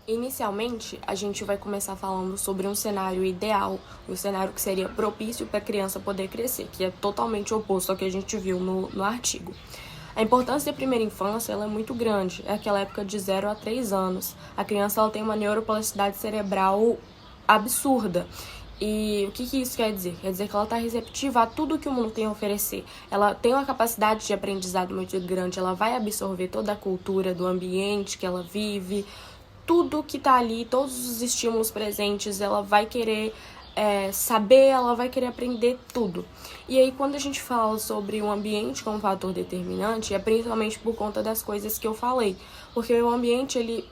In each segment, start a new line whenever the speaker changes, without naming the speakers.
Inicialmente, a gente vai começar falando sobre um cenário ideal, um cenário que seria propício para a criança poder crescer, que é totalmente oposto ao que a gente viu no artigo. A importância da primeira infância ela é muito grande, é aquela época de 0 a 3 anos. A criança ela tem uma neuroplasticidade cerebral absurda. E o que isso quer dizer? Quer dizer que ela está receptiva a tudo que o mundo tem a oferecer. Ela tem uma capacidade de aprendizado muito grande, ela vai absorver toda a cultura do ambiente que ela vive, tudo que tá ali, todos os estímulos presentes, ela vai querer saber, ela vai querer aprender tudo. E aí, quando a gente fala sobre o ambiente como fator determinante, é principalmente por conta das coisas que eu falei. Porque o ambiente, ele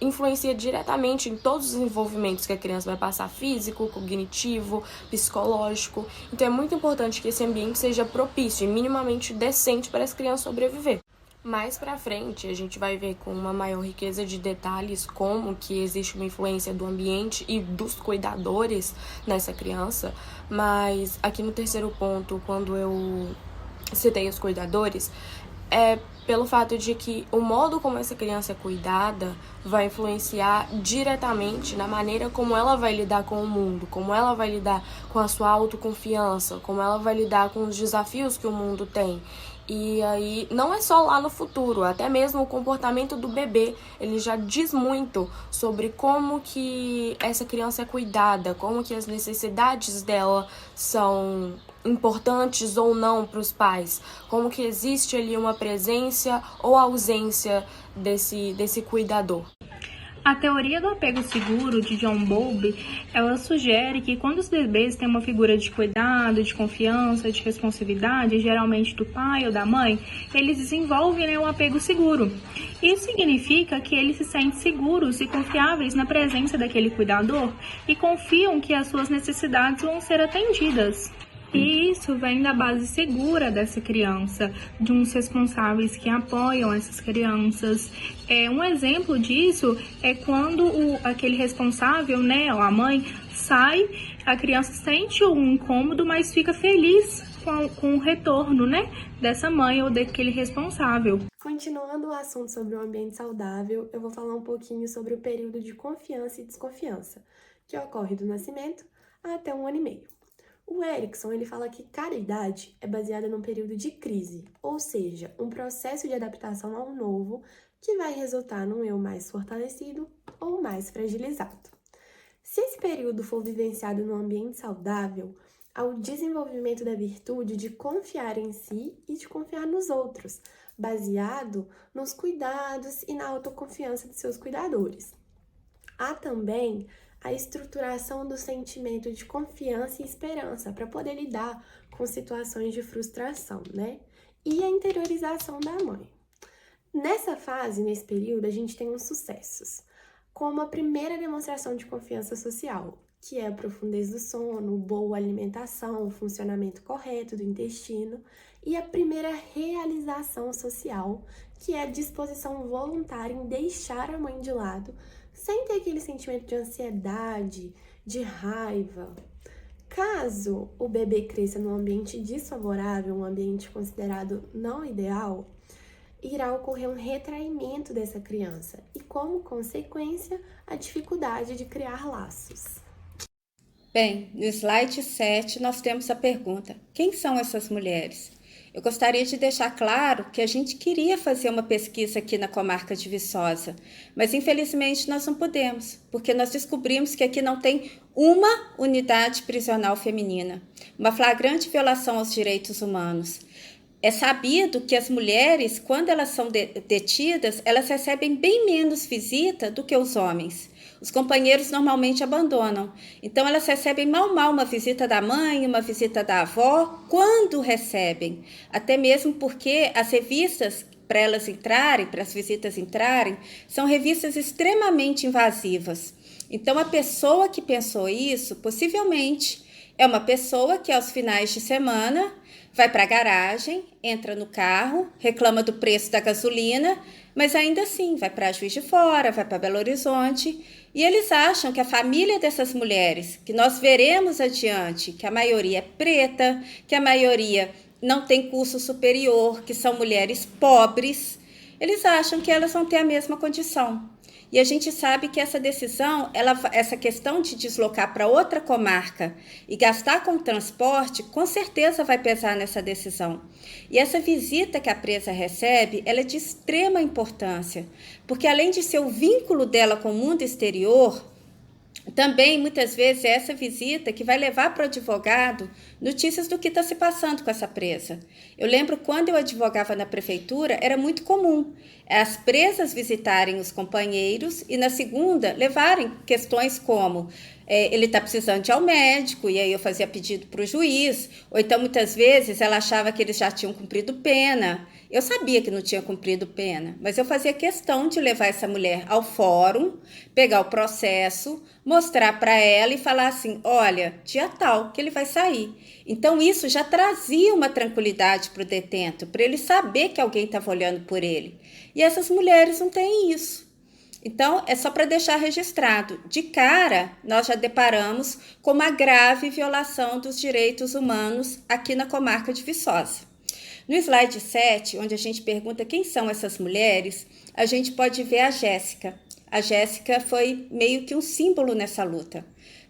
influencia diretamente em todos os desenvolvimentos que a criança vai passar, físico, cognitivo, psicológico. Então é muito importante que esse ambiente seja propício e minimamente decente para as crianças sobreviver. Mais pra frente, a gente vai ver com uma maior riqueza de detalhes como que existe uma influência do ambiente e dos cuidadores nessa criança, mas aqui no terceiro ponto, quando eu citei os cuidadores, é pelo fato de que o modo como essa criança é cuidada vai influenciar diretamente na maneira como ela vai lidar com o mundo, como ela vai lidar com a sua autoconfiança, como ela vai lidar com os desafios que o mundo tem. E aí, não é só lá no futuro, até mesmo o comportamento do bebê, ele já diz muito sobre como que essa criança é cuidada, como que as necessidades dela são importantes ou não para os pais, como que existe ali uma presença ou ausência desse cuidador.
A teoria do apego seguro de John Bowlby, ela sugere que quando os bebês têm uma figura de cuidado, de confiança, de responsividade, geralmente do pai ou da mãe, eles desenvolvem um apego seguro. Isso significa que eles se sentem seguros e confiáveis na presença daquele cuidador e confiam que as suas necessidades vão ser atendidas. E isso vem da base segura dessa criança, de uns responsáveis que apoiam essas crianças. Um exemplo disso é quando aquele responsável, ou a mãe, sai, a criança sente um incômodo, mas fica feliz com o retorno, dessa mãe ou daquele responsável.
Continuando o assunto sobre o ambiente saudável, eu vou falar um pouquinho sobre o período de confiança e desconfiança, que ocorre do nascimento até 1 ano e meio. O Erickson, ele fala que cada idade é baseada num período de crise, ou seja, um processo de adaptação ao novo que vai resultar num eu mais fortalecido ou mais fragilizado. Se esse período for vivenciado num ambiente saudável, há o desenvolvimento da virtude de confiar em si e de confiar nos outros, baseado nos cuidados e na autoconfiança de seus cuidadores. Há também a estruturação do sentimento de confiança e esperança para poder lidar com situações de frustração, E a interiorização da mãe. Nessa fase, nesse período, a gente tem uns sucessos, como a primeira demonstração de confiança social, que é a profundez do sono, boa alimentação, o funcionamento correto do intestino, e a primeira realização social, que é a disposição voluntária em deixar a mãe de lado, sem ter aquele sentimento de ansiedade, de raiva. Caso o bebê cresça num ambiente desfavorável, um ambiente considerado não ideal, irá ocorrer um retraimento dessa criança e, como consequência, a dificuldade de criar laços.
Bem, no slide 7 nós temos a pergunta: quem são essas mulheres? Eu gostaria de deixar claro que a gente queria fazer uma pesquisa aqui na comarca de Viçosa, mas infelizmente nós não podemos, porque nós descobrimos que aqui não tem uma unidade prisional feminina, uma flagrante violação aos direitos humanos. É sabido que as mulheres, quando elas são detidas, elas recebem bem menos visita do que os homens. Os companheiros normalmente abandonam. Então, elas recebem mal uma visita da mãe, uma visita da avó, quando recebem. Até mesmo porque as revistas, para elas entrarem, para as visitas entrarem, são revistas extremamente invasivas. Então, a pessoa que pensou isso, possivelmente, é uma pessoa que aos finais de semana vai para a garagem, entra no carro, reclama do preço da gasolina, mas ainda assim vai para Juiz de Fora, vai para Belo Horizonte, e eles acham que a família dessas mulheres, que nós veremos adiante, que a maioria é preta, que a maioria não tem curso superior, que são mulheres pobres, eles acham que elas vão ter a mesma condição. E a gente sabe que essa decisão, essa questão de deslocar para outra comarca e gastar com transporte, com certeza vai pesar nessa decisão. E essa visita que a presa recebe, ela é de extrema importância, porque além de ser o vínculo dela com o mundo exterior, também, muitas vezes, é essa visita que vai levar para o advogado notícias do que está se passando com essa presa. Eu lembro quando eu advogava na prefeitura, era muito comum as presas visitarem os companheiros e, na segunda, levarem questões como ele está precisando de ir ao médico, e aí eu fazia pedido para o juiz, ou então, muitas vezes, ela achava que eles já tinham cumprido pena. Eu sabia que não tinha cumprido pena, mas eu fazia questão de levar essa mulher ao fórum, pegar o processo, mostrar para ela e falar assim, olha, dia tal que ele vai sair. Então isso já trazia uma tranquilidade para o detento, para ele saber que alguém estava olhando por ele. E essas mulheres não têm isso. Então, é só para deixar registrado. De cara, nós já deparamos com uma grave violação dos direitos humanos aqui na comarca de Viçosa. No slide 7, onde a gente pergunta quem são essas mulheres, a gente pode ver a Jéssica. A Jéssica foi meio que um símbolo nessa luta,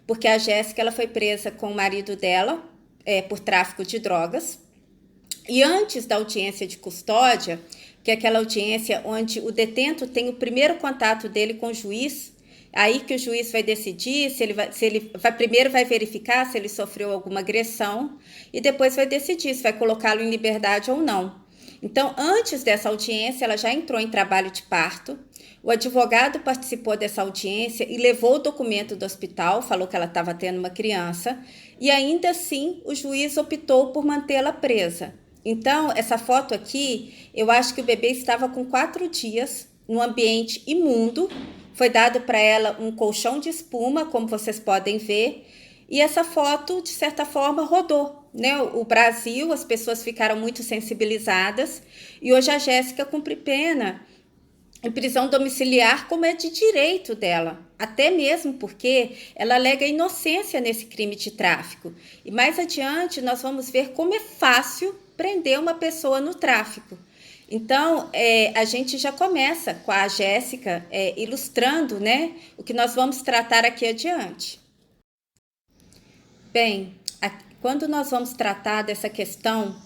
porque a Jéssica ela foi presa com o marido dela por tráfico de drogas. E antes da audiência de custódia, que é aquela audiência onde o detento tem o primeiro contato dele com o juiz, aí que o juiz vai decidir primeiro vai verificar se ele sofreu alguma agressão e depois vai decidir se vai colocá-lo em liberdade ou não. Então, antes dessa audiência, ela já entrou em trabalho de parto. O advogado participou dessa audiência e levou o documento do hospital, falou que ela estava tendo uma criança, e ainda assim o juiz optou por mantê-la presa. Então, essa foto aqui, eu acho que o bebê estava com 4 dias, num ambiente imundo. Foi dado para ela um colchão de espuma, como vocês podem ver, e essa foto, de certa forma, rodou, né? O Brasil, as pessoas ficaram muito sensibilizadas, e hoje a Jéssica cumpre pena em prisão domiciliar, como é de direito dela, até mesmo porque ela alega inocência nesse crime de tráfico. E mais adiante nós vamos ver como é fácil prender uma pessoa no tráfico. Então, a gente já começa com a Jéssica ilustrando, né, o que nós vamos tratar aqui adiante. Bem, quando nós vamos tratar dessa questão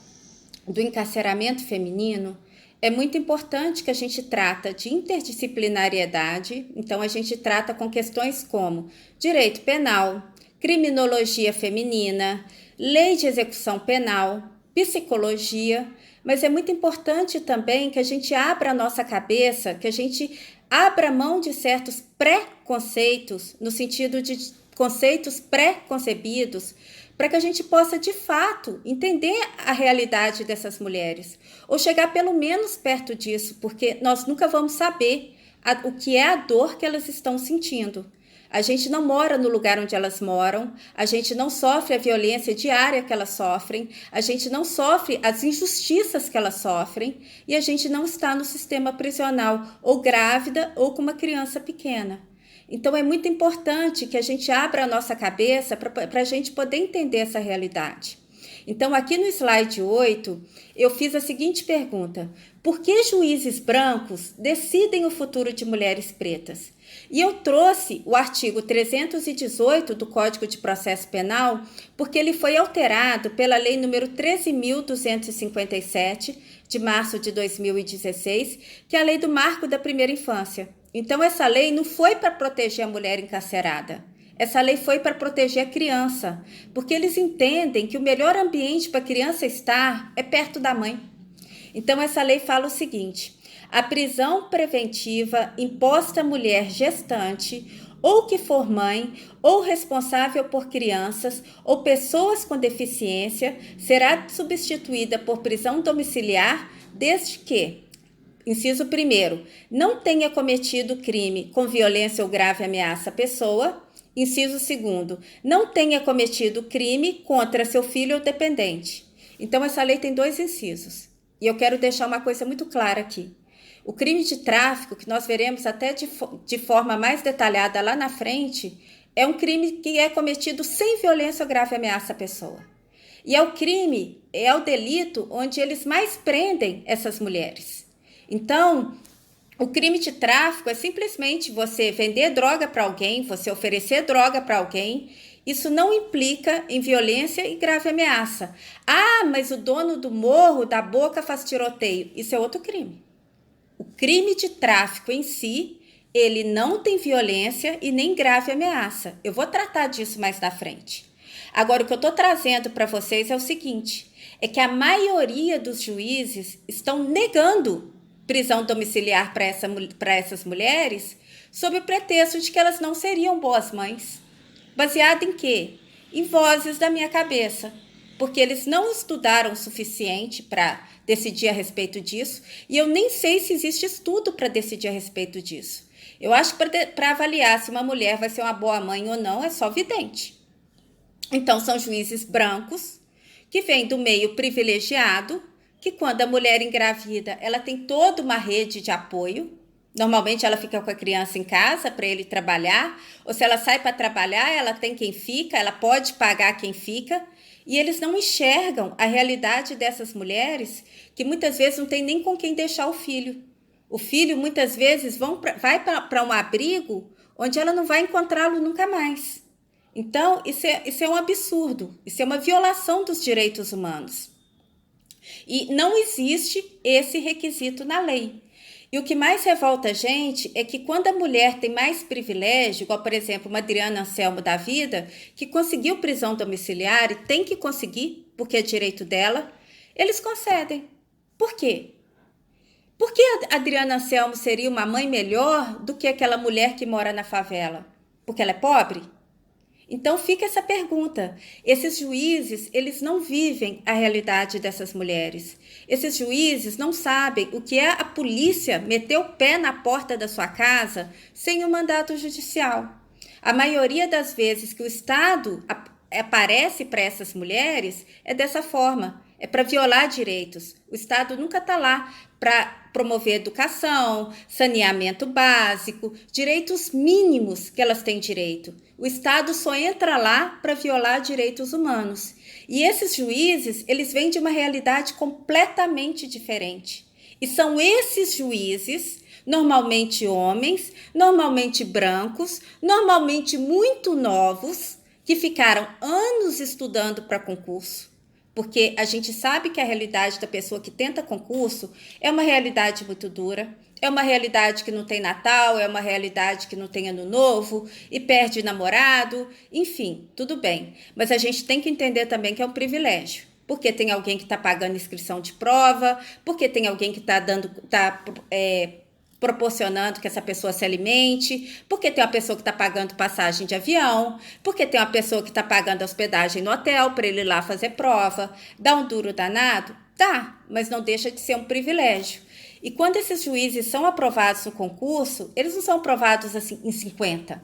do encarceramento feminino, é muito importante que a gente trata de interdisciplinariedade. Então, a gente trata com questões como direito penal, criminologia feminina, lei de execução penal, psicologia, mas é muito importante também que a gente abra a nossa cabeça, que a gente abra mão de certos preconceitos, no sentido de conceitos pré-concebidos, para que a gente possa, de fato, entender a realidade dessas mulheres, ou chegar pelo menos perto disso, porque nós nunca vamos saber o que é a dor que elas estão sentindo. A gente não mora no lugar onde elas moram, a gente não sofre a violência diária que elas sofrem, a gente não sofre as injustiças que elas sofrem e a gente não está no sistema prisional, ou grávida ou com uma criança pequena. Então, é muito importante que a gente abra a nossa cabeça para a gente poder entender essa realidade. Então, aqui no slide 8, eu fiz a seguinte pergunta: por que juízes brancos decidem o futuro de mulheres pretas? E eu trouxe o artigo 318 do Código de Processo Penal, porque ele foi alterado pela Lei número 13.257, de março de 2016, que é a Lei do Marco da Primeira Infância. Então, essa lei não foi para proteger a mulher encarcerada. Essa lei foi para proteger a criança, porque eles entendem que o melhor ambiente para a criança estar é perto da mãe. Então, essa lei fala o seguinte: a prisão preventiva imposta à mulher gestante, ou que for mãe, ou responsável por crianças, ou pessoas com deficiência, será substituída por prisão domiciliar, desde que, inciso 1º, não tenha cometido crime com violência ou grave ameaça à pessoa. Inciso 2º, não tenha cometido crime contra seu filho ou dependente. Então, essa lei tem 2 incisos. E eu quero deixar uma coisa muito clara aqui. O crime de tráfico, que nós veremos até de forma mais detalhada lá na frente, é um crime que é cometido sem violência ou grave ameaça à pessoa. E é o delito onde eles mais prendem essas mulheres. Então, O crime de tráfico é simplesmente você vender droga para alguém, você oferecer droga para alguém. Isso não implica em violência e grave ameaça. Ah, mas o dono do morro, da Boca, faz tiroteio. Isso é outro crime. O crime de tráfico em si, ele não tem violência e nem grave ameaça. Eu vou tratar disso mais na frente. Agora, o que eu estou trazendo para vocês é o seguinte, é que a maioria dos juízes estão negando prisão domiciliar para essas mulheres sob o pretexto de que elas não seriam boas mães. Baseado em quê? Em vozes da minha cabeça, porque eles não estudaram o suficiente para decidir a respeito disso, e eu nem sei se existe estudo para decidir a respeito disso. Eu acho que para avaliar se uma mulher vai ser uma boa mãe ou não, é só vidente. Então, são juízes brancos, que vêm do meio privilegiado, que quando a mulher engravida, ela tem toda uma rede de apoio. Normalmente ela fica com a criança em casa para ele trabalhar, ou se ela sai para trabalhar, ela tem quem fica, ela pode pagar quem fica, e eles não enxergam a realidade dessas mulheres que muitas vezes não tem nem com quem deixar o filho. O filho muitas vezes vai para um abrigo onde ela não vai encontrá-lo nunca mais. Então, isso é um absurdo, isso é uma violação dos direitos humanos. E não existe esse requisito na lei. E o que mais revolta a gente é que quando a mulher tem mais privilégio, igual, por exemplo, uma Adriana Anselmo da vida, que conseguiu prisão domiciliar e tem que conseguir, porque é direito dela, eles concedem. Por quê? Por que a Adriana Anselmo seria uma mãe melhor do que aquela mulher que mora na favela? Porque ela é pobre? Então fica essa pergunta. Esses juízes, eles não vivem a realidade dessas mulheres. Esses juízes não sabem o que é a polícia meter o pé na porta da sua casa sem o mandato judicial. A maioria das vezes que o Estado aparece para essas mulheres é dessa forma, é para violar direitos. O Estado nunca está lá para promover educação, saneamento básico, direitos mínimos que elas têm direito. O Estado só entra lá para violar direitos humanos. E esses juízes, eles vêm de uma realidade completamente diferente. E são esses juízes, normalmente homens, normalmente brancos, normalmente muito novos, que ficaram anos estudando para concurso. Porque a gente sabe que a realidade da pessoa que tenta concurso é uma realidade muito dura, é uma realidade que não tem Natal, é uma realidade que não tem Ano Novo e perde namorado, enfim, tudo bem. Mas a gente tem que entender também que é um privilégio, porque tem alguém que está pagando inscrição de prova, porque tem alguém que está proporcionando que essa pessoa se alimente, porque tem uma pessoa que está pagando passagem de avião, porque tem uma pessoa que está pagando hospedagem no hotel para ele ir lá fazer prova. Dá um duro danado? Dá, mas não deixa de ser um privilégio. E quando esses juízes são aprovados no concurso, eles não são aprovados assim em 50,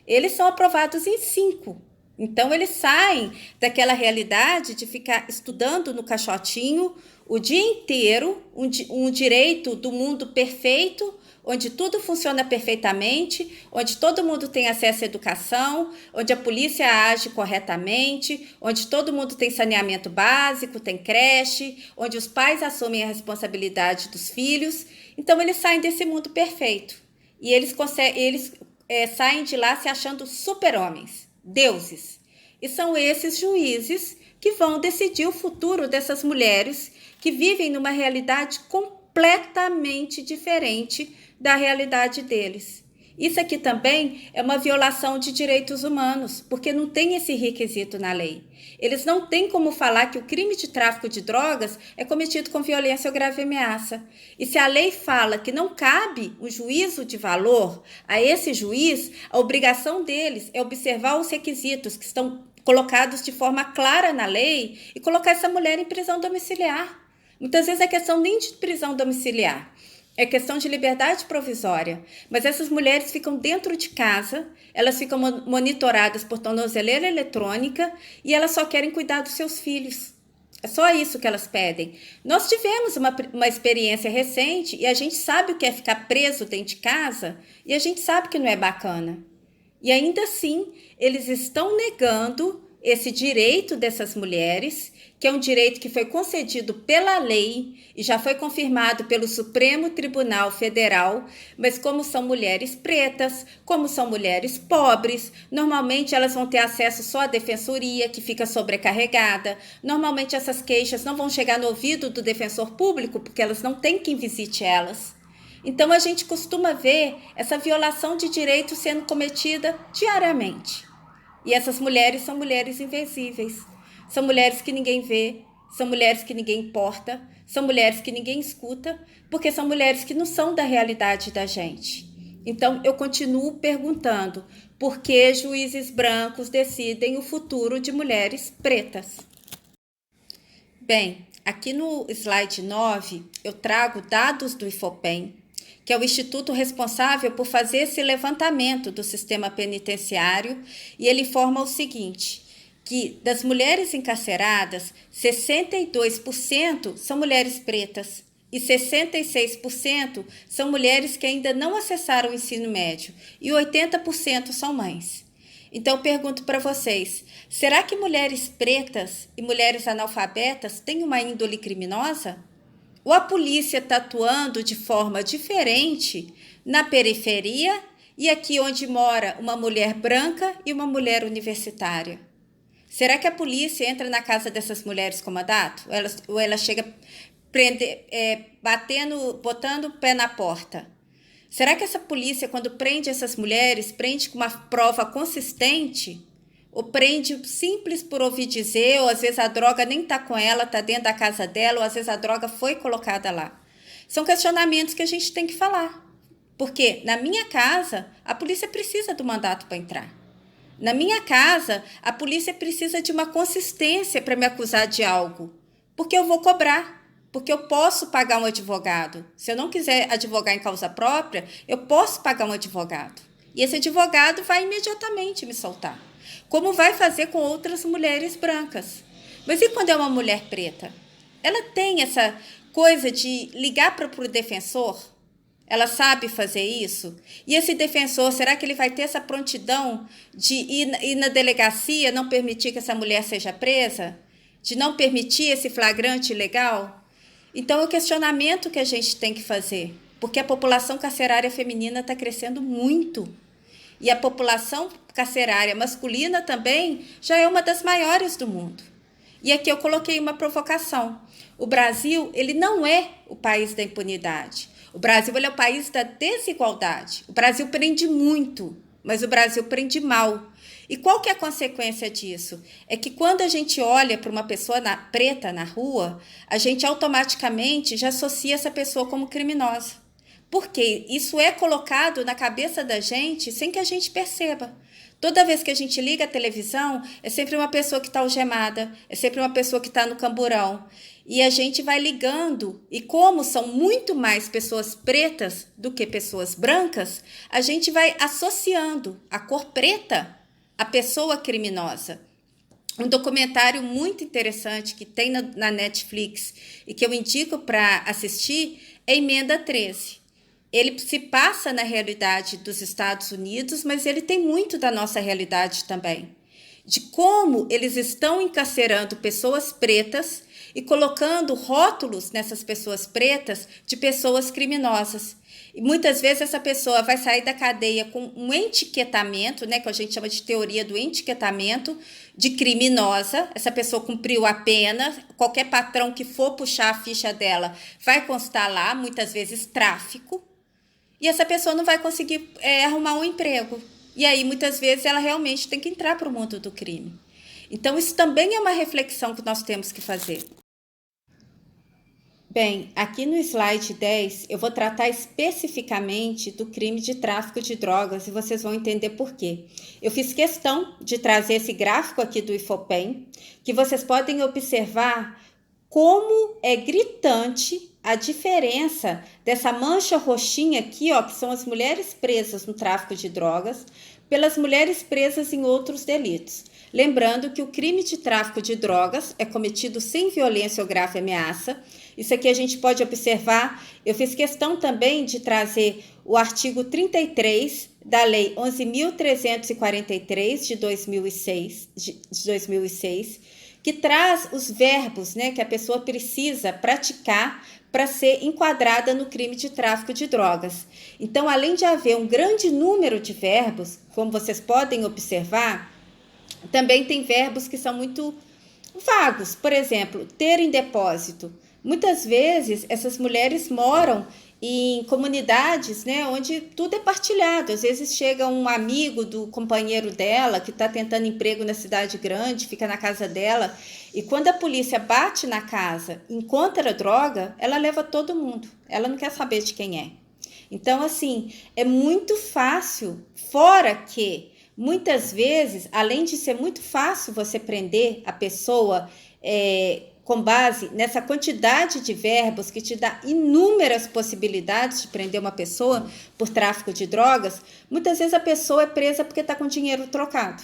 eles são aprovados em 5. Então, eles saem daquela realidade de ficar estudando no caixotinho o dia inteiro, um direito do mundo perfeito, onde tudo funciona perfeitamente, onde todo mundo tem acesso à educação, onde a polícia age corretamente, onde todo mundo tem saneamento básico, tem creche, onde os pais assumem a responsabilidade dos filhos. Então, eles saem desse mundo perfeito. E eles saem de lá se achando super-homens, deuses. E são esses juízes que vão decidir o futuro dessas mulheres que vivem numa realidade completamente diferente da realidade deles. Isso aqui também é uma violação de direitos humanos, porque não tem esse requisito na lei. Eles não têm como falar que o crime de tráfico de drogas é cometido com violência ou grave ameaça. E se a lei fala que não cabe um juízo de valor a esse juiz, a obrigação deles é observar os requisitos que estão colocados de forma clara na lei e colocar essa mulher em prisão domiciliar. Muitas vezes é questão nem de prisão domiciliar, é questão de liberdade provisória. Mas essas mulheres ficam dentro de casa, elas ficam monitoradas por tornozeleira eletrônica e elas só querem cuidar dos seus filhos. É só isso que elas pedem. Nós tivemos uma experiência recente e a gente sabe o que é ficar preso dentro de casa e a gente sabe que não é bacana. E ainda assim, eles estão negando esse direito dessas mulheres, que é um direito que foi concedido pela lei e já foi confirmado pelo Supremo Tribunal Federal, mas como são mulheres pretas, como são mulheres pobres, normalmente elas vão ter acesso só à defensoria, que fica sobrecarregada. Normalmente essas queixas não vão chegar no ouvido do defensor público, porque elas não têm quem visite elas. Então a gente costuma ver essa violação de direitos sendo cometida diariamente. E essas mulheres são mulheres invisíveis, são mulheres que ninguém vê, são mulheres que ninguém importa, são mulheres que ninguém escuta, porque são mulheres que não são da realidade da gente. Então, eu continuo perguntando, por que juízes brancos decidem o futuro de mulheres pretas? Bem, aqui no slide 9, eu trago dados do IFOPEM, que é o instituto responsável por fazer esse levantamento do sistema penitenciário, e ele informa o seguinte, que das mulheres encarceradas, 62% são mulheres pretas e 66% são mulheres que ainda não acessaram o ensino médio e 80% são mães. Então, eu pergunto para vocês, será que mulheres pretas e mulheres analfabetas têm uma índole criminosa? Ou a polícia está atuando de forma diferente na periferia e aqui onde mora uma mulher branca e uma mulher universitária? Será que a polícia entra na casa dessas mulheres com mandato? Ou ela chega botando o pé na porta? Será que essa polícia, quando prende essas mulheres, prende com uma prova consistente? Ou prende simples por ouvir dizer, ou às vezes a droga nem está com ela, está dentro da casa dela, ou às vezes a droga foi colocada lá. São questionamentos que a gente tem que falar. Porque na minha casa, a polícia precisa do mandato para entrar. Na minha casa, a polícia precisa de uma consistência para me acusar de algo. Porque eu vou cobrar. Porque eu posso pagar um advogado. Se eu não quiser advogar em causa própria, eu posso pagar um advogado. E esse advogado vai imediatamente me soltar. Como vai fazer com outras mulheres brancas. Mas e quando é uma mulher preta? Ela tem essa coisa de ligar para o defensor? Ela sabe fazer isso? E esse defensor, será que ele vai ter essa prontidão de ir na delegacia, não permitir que essa mulher seja presa? De não permitir esse flagrante ilegal? Então, é o questionamento que a gente tem que fazer. Porque a população carcerária feminina está crescendo muito. E a população carcerária masculina também já é uma das maiores do mundo. E aqui eu coloquei uma provocação. O Brasil, ele não é o país da impunidade. O Brasil, ele é o país da desigualdade. O Brasil prende muito, mas o Brasil prende mal. E qual que é a consequência disso? É que quando a gente olha para uma pessoa preta na rua, a gente automaticamente já associa essa pessoa como criminosa. Porque isso é colocado na cabeça da gente sem que a gente perceba. Toda vez que a gente liga a televisão, é sempre uma pessoa que está algemada, é sempre uma pessoa que está no camburão. E a gente vai ligando, e como são muito mais pessoas pretas do que pessoas brancas, a gente vai associando a cor preta à pessoa criminosa. Um documentário muito interessante que tem na Netflix e que eu indico para assistir é Emenda 13. Ele se passa na realidade dos Estados Unidos, mas ele tem muito da nossa realidade também. De como eles estão encarcerando pessoas pretas e colocando rótulos nessas pessoas pretas de pessoas criminosas. E muitas vezes essa pessoa vai sair da cadeia com um etiquetamento, né, que a gente chama de teoria do etiquetamento, de criminosa. Essa pessoa cumpriu a pena, qualquer patrão que for puxar a ficha dela vai constar lá, muitas vezes tráfico. E essa pessoa não vai conseguir arrumar um emprego. E aí, muitas vezes, ela realmente tem que entrar para o mundo do crime. Então, isso também é uma reflexão que nós temos que fazer. Bem, aqui no slide 10, eu vou tratar especificamente do crime de tráfico de drogas e vocês vão entender por quê. Eu fiz questão de trazer esse gráfico aqui do IFOPEM, que vocês podem observar como é gritante a diferença dessa mancha roxinha aqui, ó, que são as mulheres presas no tráfico de drogas, pelas mulheres presas em outros delitos. Lembrando que o crime de tráfico de drogas é cometido sem violência ou grave ameaça. Isso aqui a gente pode observar. Eu fiz questão também de trazer o artigo 33 da Lei 11.343 de 2006, que traz os verbos, né, que a pessoa precisa praticar para ser enquadrada no crime de tráfico de drogas. Então, além de haver um grande número de verbos, como vocês podem observar, também tem verbos que são muito vagos. Por exemplo, ter em depósito. Muitas vezes, essas mulheres moram em comunidades, né, onde tudo é partilhado. Às vezes chega um amigo do companheiro dela que está tentando emprego na cidade grande, fica na casa dela, e quando a polícia bate na casa, encontra a droga, ela leva todo mundo. Ela não quer saber de quem é. Então, assim, é muito fácil, fora que muitas vezes, além de ser muito fácil você prender a pessoa com base nessa quantidade de verbos que te dá inúmeras possibilidades de prender uma pessoa por tráfico de drogas, muitas vezes a pessoa é presa porque está com dinheiro trocado.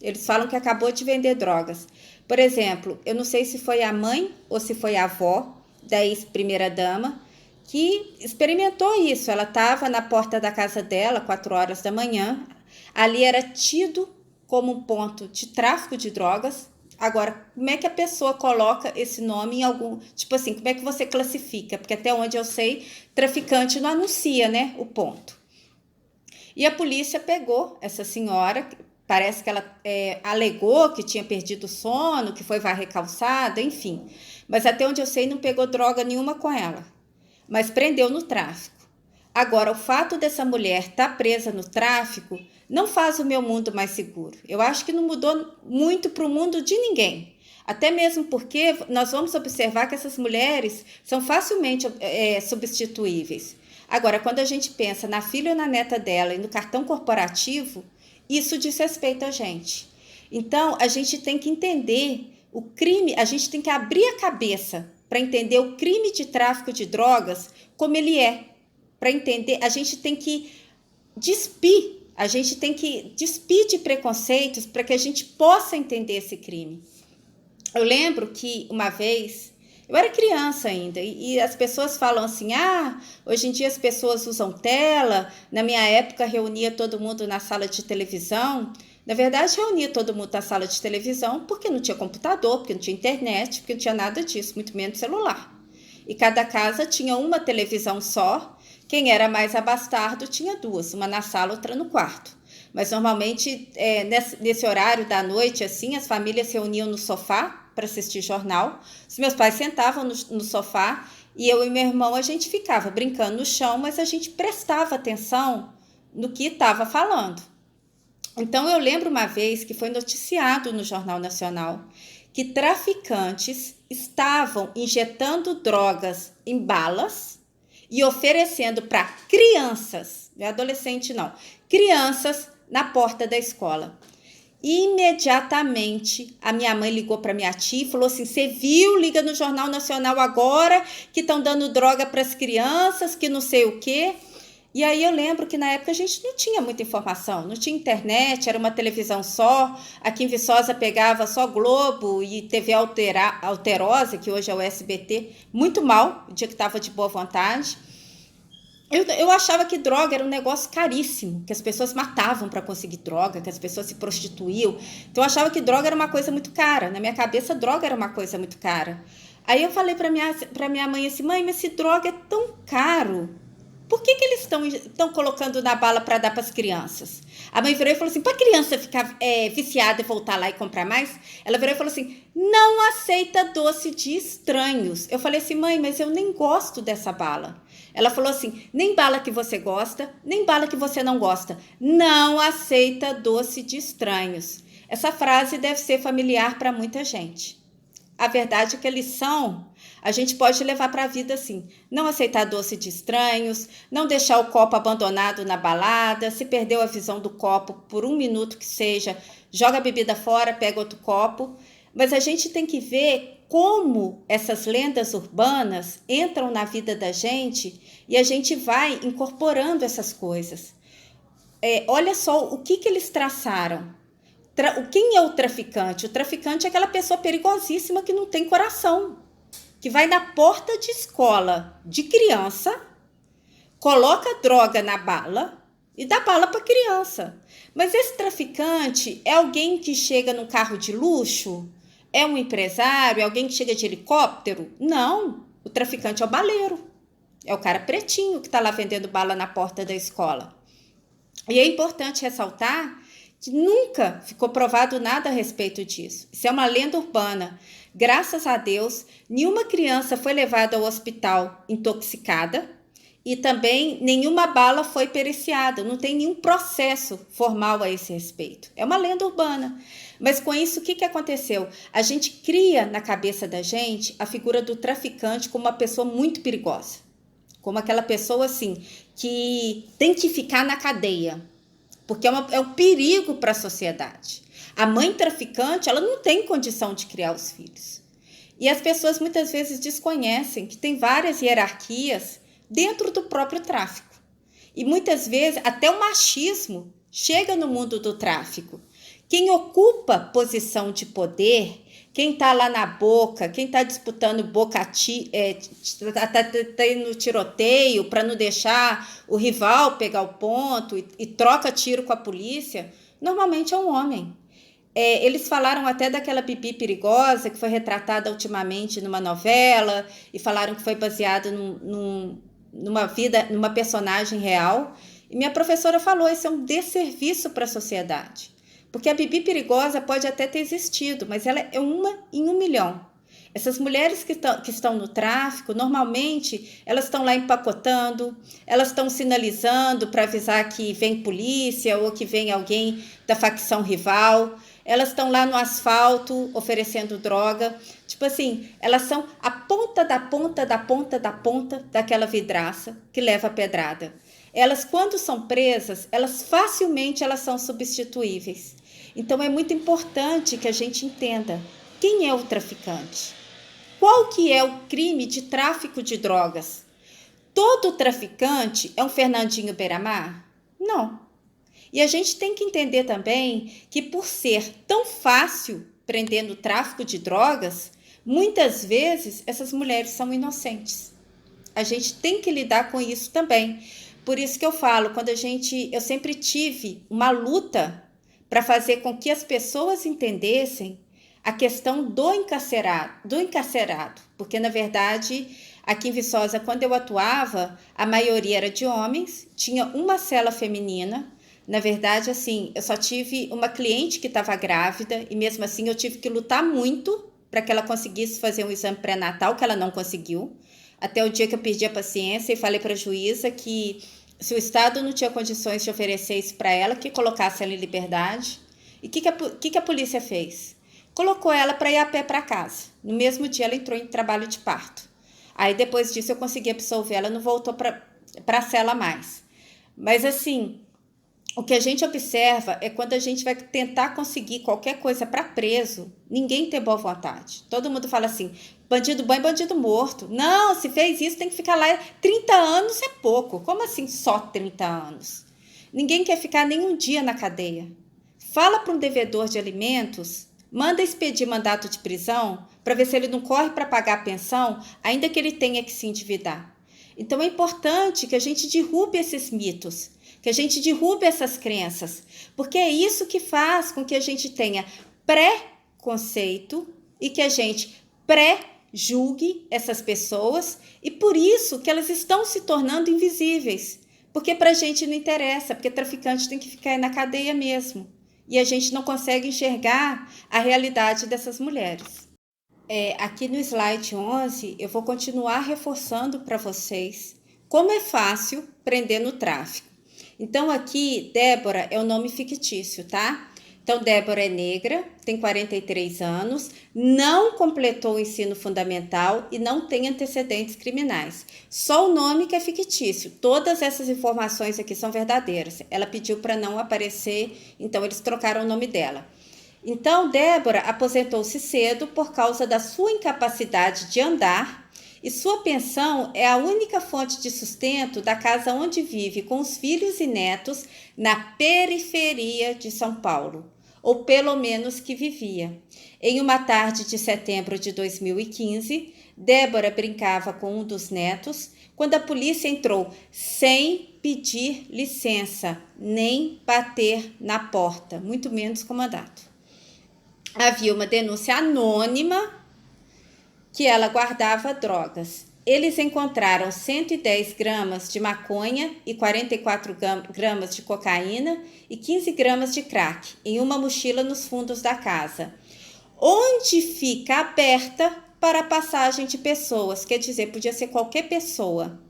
Eles falam que acabou de vender drogas. Por exemplo, eu não sei se foi a mãe ou se foi a avó da ex-primeira-dama que experimentou isso. Ela estava na porta da casa dela, 4 horas da manhã. Ali era tido como um ponto de tráfico de drogas. Agora, como é que a pessoa coloca esse nome em algum... Tipo assim, como é que você classifica? Porque até onde eu sei, traficante não anuncia, né, o ponto. E a polícia pegou essa senhora, parece que ela alegou que tinha perdido o sono, que foi varrer calçada, enfim. Mas até onde eu sei, não pegou droga nenhuma com ela. Mas prendeu no tráfico. Agora, o fato dessa mulher estar presa no tráfico não faz o meu mundo mais seguro. Eu acho que não mudou muito para o mundo de ninguém. Até mesmo porque nós vamos observar que essas mulheres são facilmente substituíveis. Agora, quando a gente pensa na filha ou na neta dela e no cartão corporativo, isso diz respeito a gente. Então, a gente tem que entender o crime, a gente tem que abrir a cabeça para entender o crime de tráfico de drogas como ele é. Para entender, a gente tem que despir de preconceitos para que a gente possa entender esse crime. Eu lembro que uma vez, eu era criança ainda, e as pessoas falam assim, hoje em dia as pessoas usam tela, na minha época reunia todo mundo na sala de televisão. Na verdade, reunia todo mundo na sala de televisão porque não tinha computador, porque não tinha internet, porque não tinha nada disso, muito menos celular. E cada casa tinha uma televisão só. Quem era mais abastardo tinha 2, uma na sala, outra no quarto. Mas normalmente, nesse horário da noite, assim, as famílias se reuniam no sofá para assistir jornal. Os meus pais sentavam no sofá e eu e meu irmão, a gente ficava brincando no chão, mas a gente prestava atenção no que estava falando. Então, eu lembro uma vez que foi noticiado no Jornal Nacional que traficantes estavam injetando drogas em balas e oferecendo para crianças, não é adolescente não, crianças na porta da escola. Imediatamente, a minha mãe ligou para minha tia e falou assim, você viu, liga no Jornal Nacional agora, que estão dando droga para as crianças, que não sei o quê. E aí eu lembro que na época a gente não tinha muita informação, não tinha internet, era uma televisão só, aqui em Viçosa pegava só Globo e TV Alterosa, que hoje é o SBT, muito mal, o dia que estava de boa vontade. Eu achava que droga era um negócio caríssimo, que as pessoas matavam para conseguir droga, que as pessoas se prostituíam. Então eu achava que droga era uma coisa muito cara, na minha cabeça droga era uma coisa muito cara. Aí eu falei para minha mãe assim, mãe, mas se droga é tão caro, por que eles estão colocando na bala para dar para as crianças? A mãe virou e falou assim, para a criança ficar viciada e voltar lá e comprar mais? Ela virou e falou assim, não aceita doce de estranhos. Eu falei assim, mãe, mas eu nem gosto dessa bala. Ela falou assim, nem bala que você gosta, nem bala que você não gosta. Não aceita doce de estranhos. Essa frase deve ser familiar para muita gente. A verdade é que a lição a gente pode levar para a vida assim, não aceitar doce de estranhos, não deixar o copo abandonado na balada, se perdeu a visão do copo por 1 minuto que seja, joga a bebida fora, pega outro copo. Mas a gente tem que ver como essas lendas urbanas entram na vida da gente e a gente vai incorporando essas coisas. olha só o que eles traçaram. Quem é o traficante? O traficante é aquela pessoa perigosíssima que não tem coração, que vai na porta de escola de criança, coloca droga na bala e dá bala para criança. Mas esse traficante é alguém que chega num carro de luxo? É um empresário? É alguém que chega de helicóptero? Não, o traficante é o baleiro. É o cara pretinho que está lá vendendo bala na porta da escola. E é importante ressaltar que nunca ficou provado nada a respeito disso. Isso é uma lenda urbana. Graças a Deus, nenhuma criança foi levada ao hospital intoxicada e também nenhuma bala foi periciada. Não tem nenhum processo formal a esse respeito. É uma lenda urbana. Mas com isso, o que aconteceu? A gente cria na cabeça da gente a figura do traficante como uma pessoa muito perigosa. Como aquela pessoa assim, que tem que ficar na cadeia. Porque é um perigo para a sociedade. A mãe traficante, ela não tem condição de criar os filhos. E as pessoas muitas vezes desconhecem que tem várias hierarquias dentro do próprio tráfico. E muitas vezes até o machismo chega no mundo do tráfico. Quem ocupa posição de poder, quem está lá na boca, quem está disputando no tiroteio para não deixar o rival pegar o ponto e troca tiro com a polícia, normalmente é um homem. Eles falaram até daquela Bibi perigosa que foi retratada ultimamente numa novela e falaram que foi baseada numa personagem real. E minha professora falou, isso é um desserviço para a sociedade. Porque a Bibi perigosa pode até ter existido, mas ela é uma em 1 milhão. Essas mulheres que estão no tráfico, normalmente, elas estão lá empacotando, elas estão sinalizando para avisar que vem polícia ou que vem alguém da facção rival. Elas estão lá no asfalto oferecendo droga. Tipo assim, elas são a ponta da ponta da ponta da ponta daquela vidraça que leva a pedrada. Elas, quando são presas, facilmente são substituíveis. Então, é muito importante que a gente entenda quem é o traficante. Qual que é o crime de tráfico de drogas? Todo traficante é um Fernandinho Beiramar? Não. E a gente tem que entender também que por ser tão fácil prender no tráfico de drogas, muitas vezes essas mulheres são inocentes. A gente tem que lidar com isso também. Por isso que eu falo, eu sempre tive uma luta para fazer com que as pessoas entendessem a questão do encarcerado, porque na verdade aqui em Viçosa, quando eu atuava, a maioria era de homens, tinha uma cela feminina. Na verdade, assim, eu só tive uma cliente que estava grávida e mesmo assim eu tive que lutar muito para que ela conseguisse fazer um exame pré-natal, que ela não conseguiu, até o dia que eu perdi a paciência e falei para a juíza que se o Estado não tinha condições de oferecer isso para ela, que colocasse ela em liberdade. E o que a polícia fez? Colocou ela para ir a pé para casa. No mesmo dia ela entrou em trabalho de parto. Aí depois disso eu consegui absolver, ela não voltou para a cela mais. Mas assim, o que a gente observa é quando a gente vai tentar conseguir qualquer coisa para preso, ninguém tem boa vontade. Todo mundo fala assim, bandido bom e bandido morto. Não, se fez isso tem que ficar lá. 30 anos é pouco. Como assim só 30 anos? Ninguém quer ficar nem um dia na cadeia. Fala para um devedor de alimentos, manda expedir mandato de prisão para ver se ele não corre para pagar a pensão, ainda que ele tenha que se endividar. Então é importante que a gente derrube esses mitos, que a gente derrube essas crenças, porque é isso que faz com que a gente tenha pré-conceito e que a gente pré-julgue essas pessoas e por isso que elas estão se tornando invisíveis, porque para a gente não interessa, porque traficante tem que ficar aí na cadeia mesmo e a gente não consegue enxergar a realidade dessas mulheres. Aqui no slide 11 eu vou continuar reforçando para vocês como é fácil prender no tráfico. Então aqui Débora é um nome fictício, tá? Então Débora é negra, tem 43 anos, não completou o ensino fundamental e não tem antecedentes criminais. Só o nome que é fictício, todas essas informações aqui são verdadeiras. Ela pediu para não aparecer, então eles trocaram o nome dela. Então Débora aposentou-se cedo por causa da sua incapacidade de andar e sua pensão é a única fonte de sustento da casa onde vive com os filhos e netos na periferia de São Paulo, ou pelo menos que vivia. Em uma tarde de setembro de 2015, Débora brincava com um dos netos quando a polícia entrou sem pedir licença, nem bater na porta, muito menos com mandato. Havia uma denúncia anônima que ela guardava drogas. Eles encontraram 110 gramas de maconha e 44 gramas de cocaína e 15 gramas de crack em uma mochila nos fundos da casa, onde fica aberta para a passagem de pessoas, quer dizer, podia ser qualquer pessoa.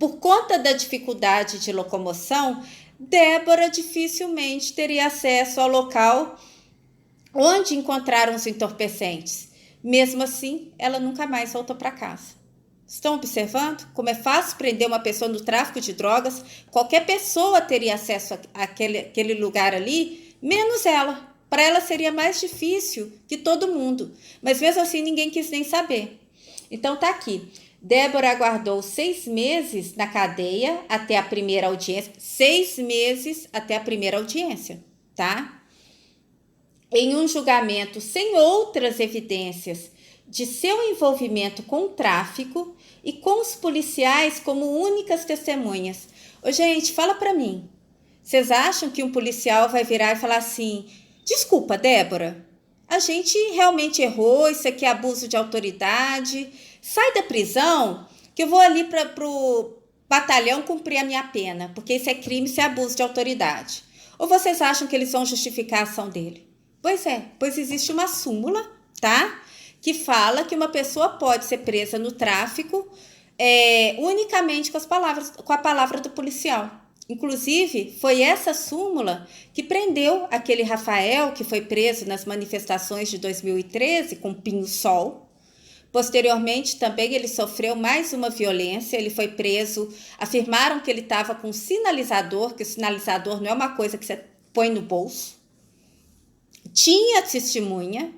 Por conta da dificuldade de locomoção, Débora dificilmente teria acesso ao local onde encontraram os entorpecentes. Mesmo assim, ela nunca mais voltou para casa. Estão observando como é fácil prender uma pessoa no tráfico de drogas? Qualquer pessoa teria acesso àquele lugar ali, menos ela. Para ela seria mais difícil que todo mundo. Mas mesmo assim, ninguém quis nem saber. Então tá aqui. Débora aguardou 6 meses na cadeia até a primeira audiência. 6 meses até a primeira audiência, tá? Em um julgamento sem outras evidências de seu envolvimento com o tráfico e com os policiais como únicas testemunhas. Ô, gente, fala pra mim. Vocês acham que um policial vai virar e falar assim: desculpa, Débora, a gente realmente errou, isso aqui é abuso de autoridade, sai da prisão que eu vou ali pro batalhão cumprir a minha pena, porque isso é crime, isso é abuso de autoridade. Ou vocês acham que eles vão justificar a ação dele? Pois existe uma súmula, tá? Que fala que uma pessoa pode ser presa no tráfico unicamente com a palavra do policial. Inclusive, foi essa súmula que prendeu aquele Rafael que foi preso nas manifestações de 2013 com pinho-sol. Posteriormente, também ele sofreu mais uma violência, ele foi preso, afirmaram que ele estava com sinalizador, que o sinalizador não é uma coisa que você põe no bolso. Tinha testemunha,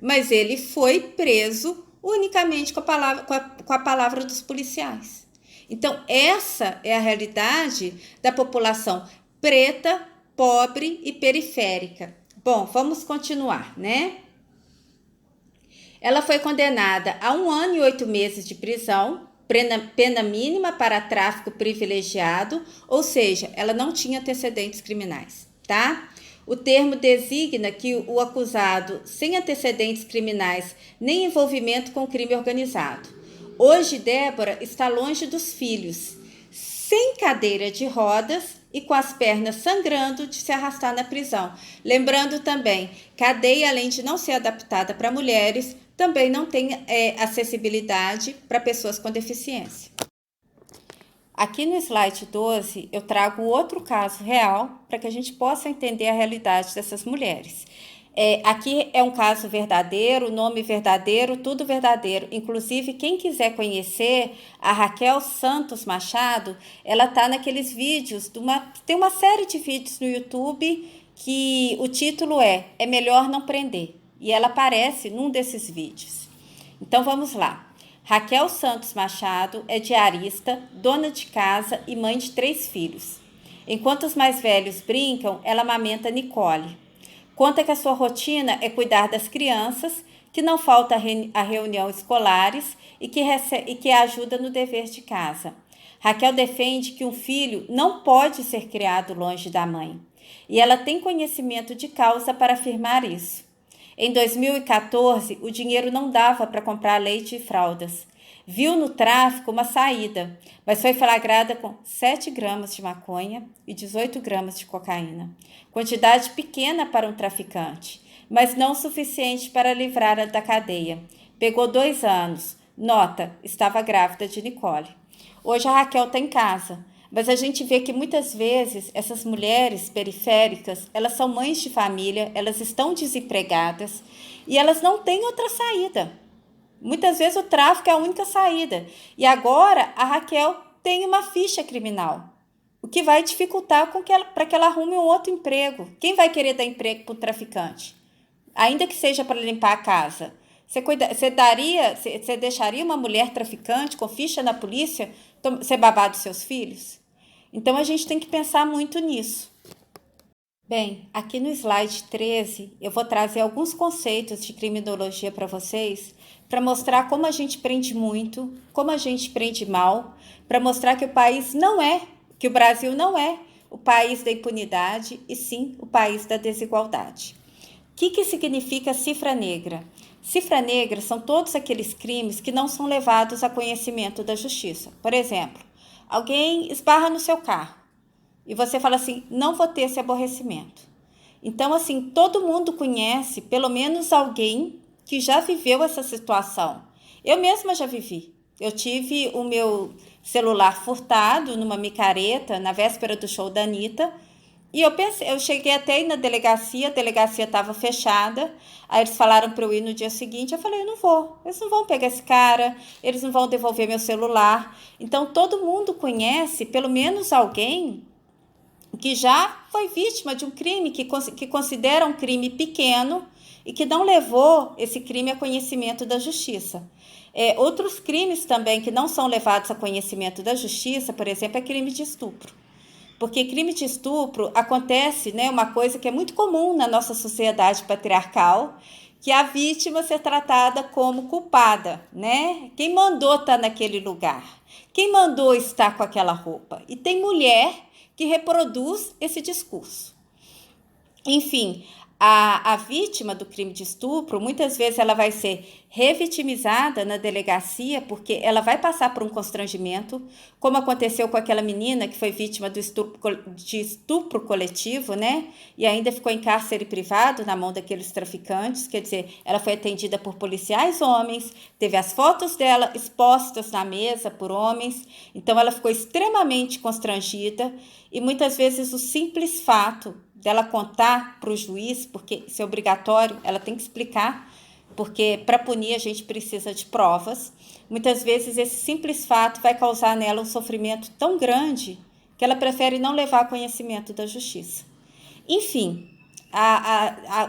mas ele foi preso unicamente com a palavra dos policiais. Então, essa é a realidade da população preta, pobre e periférica. Bom, vamos continuar, né? Ela foi condenada a 1 ano e 8 meses de prisão, pena mínima para tráfico privilegiado, ou seja, ela não tinha antecedentes criminais, tá? O termo designa que o acusado sem antecedentes criminais nem envolvimento com crime organizado. Hoje, Débora está longe dos filhos, sem cadeira de rodas e com as pernas sangrando de se arrastar na prisão. Lembrando também, cadeia, além de não ser adaptada para mulheres, também não tem acessibilidade para pessoas com deficiência. Aqui no slide 12, eu trago outro caso real para que a gente possa entender a realidade dessas mulheres. Aqui é um caso verdadeiro, nome verdadeiro, tudo verdadeiro. Inclusive, quem quiser conhecer a Raquel Santos Machado, ela está naqueles vídeos, tem uma série de vídeos no YouTube que o título é Melhor Não Prender. E ela aparece num desses vídeos. Então, vamos lá. Raquel Santos Machado é diarista, dona de casa e mãe de 3 filhos. Enquanto os mais velhos brincam, ela amamenta Nicole. Conta que a sua rotina é cuidar das crianças, que não falta a reunião escolares e que ajuda no dever de casa. Raquel defende que um filho não pode ser criado longe da mãe. E ela tem conhecimento de causa para afirmar isso. Em 2014, o dinheiro não dava para comprar leite e fraldas. Viu no tráfico uma saída, mas foi flagrada com 7 gramas de maconha e 18 gramas de cocaína. Quantidade pequena para um traficante, mas não suficiente para livrá-la da cadeia. Pegou 2 anos. Nota, estava grávida de Nicole. Hoje a Raquel está em casa. Mas a gente vê que muitas vezes essas mulheres periféricas, elas são mães de família, elas estão desempregadas e elas não têm outra saída. Muitas vezes o tráfico é a única saída. E agora a Raquel tem uma ficha criminal, o que vai dificultar para que ela arrume um outro emprego. Quem vai querer dar emprego para o traficante? Ainda que seja para limpar a casa. Você deixaria uma mulher traficante com ficha na polícia ser babá dos seus filhos? Então a gente tem que pensar muito nisso. Bem, aqui no slide 13 eu vou trazer alguns conceitos de criminologia para vocês, para mostrar como a gente prende muito, como a gente prende mal, para mostrar que que o Brasil não é o país da impunidade e sim o país da desigualdade. O que significa cifra negra? Cifra negra são todos aqueles crimes que não são levados a conhecimento da justiça. Por exemplo, alguém esbarra no seu carro e você fala assim, não vou ter esse aborrecimento. Então, assim, todo mundo conhece pelo menos alguém que já viveu essa situação. Eu mesma já vivi. Eu tive o meu celular furtado numa micareta na véspera do show da Anitta. E eu cheguei até ir na delegacia, a delegacia estava fechada. Aí eles falaram para eu ir no dia seguinte. Eu falei, eu não vou. Eles não vão pegar esse cara, eles não vão devolver meu celular. Então, todo mundo conhece pelo menos alguém que já foi vítima de um crime, que considera um crime pequeno e que não levou esse crime a conhecimento da justiça. Outros crimes também que não são levados a conhecimento da justiça, por exemplo, é crime de estupro. Porque crime de estupro acontece, né, uma coisa que é muito comum na nossa sociedade patriarcal, que é a vítima ser tratada como culpada, né? Quem mandou estar naquele lugar? Quem mandou estar com aquela roupa? E tem mulher que reproduz esse discurso. Enfim, a vítima do crime de estupro, muitas vezes ela vai ser revitimizada na delegacia, porque ela vai passar por um constrangimento, como aconteceu com aquela menina que foi vítima de estupro coletivo, né? E ainda ficou em cárcere privado na mão daqueles traficantes, quer dizer, ela foi atendida por policiais homens, teve as fotos dela expostas na mesa por homens, então ela ficou extremamente constrangida e muitas vezes o simples fato dela contar para o juiz, porque isso é obrigatório, ela tem que explicar, porque para punir a gente precisa de provas. Muitas vezes esse simples fato vai causar nela um sofrimento tão grande que ela prefere não levar a conhecimento da justiça. Enfim,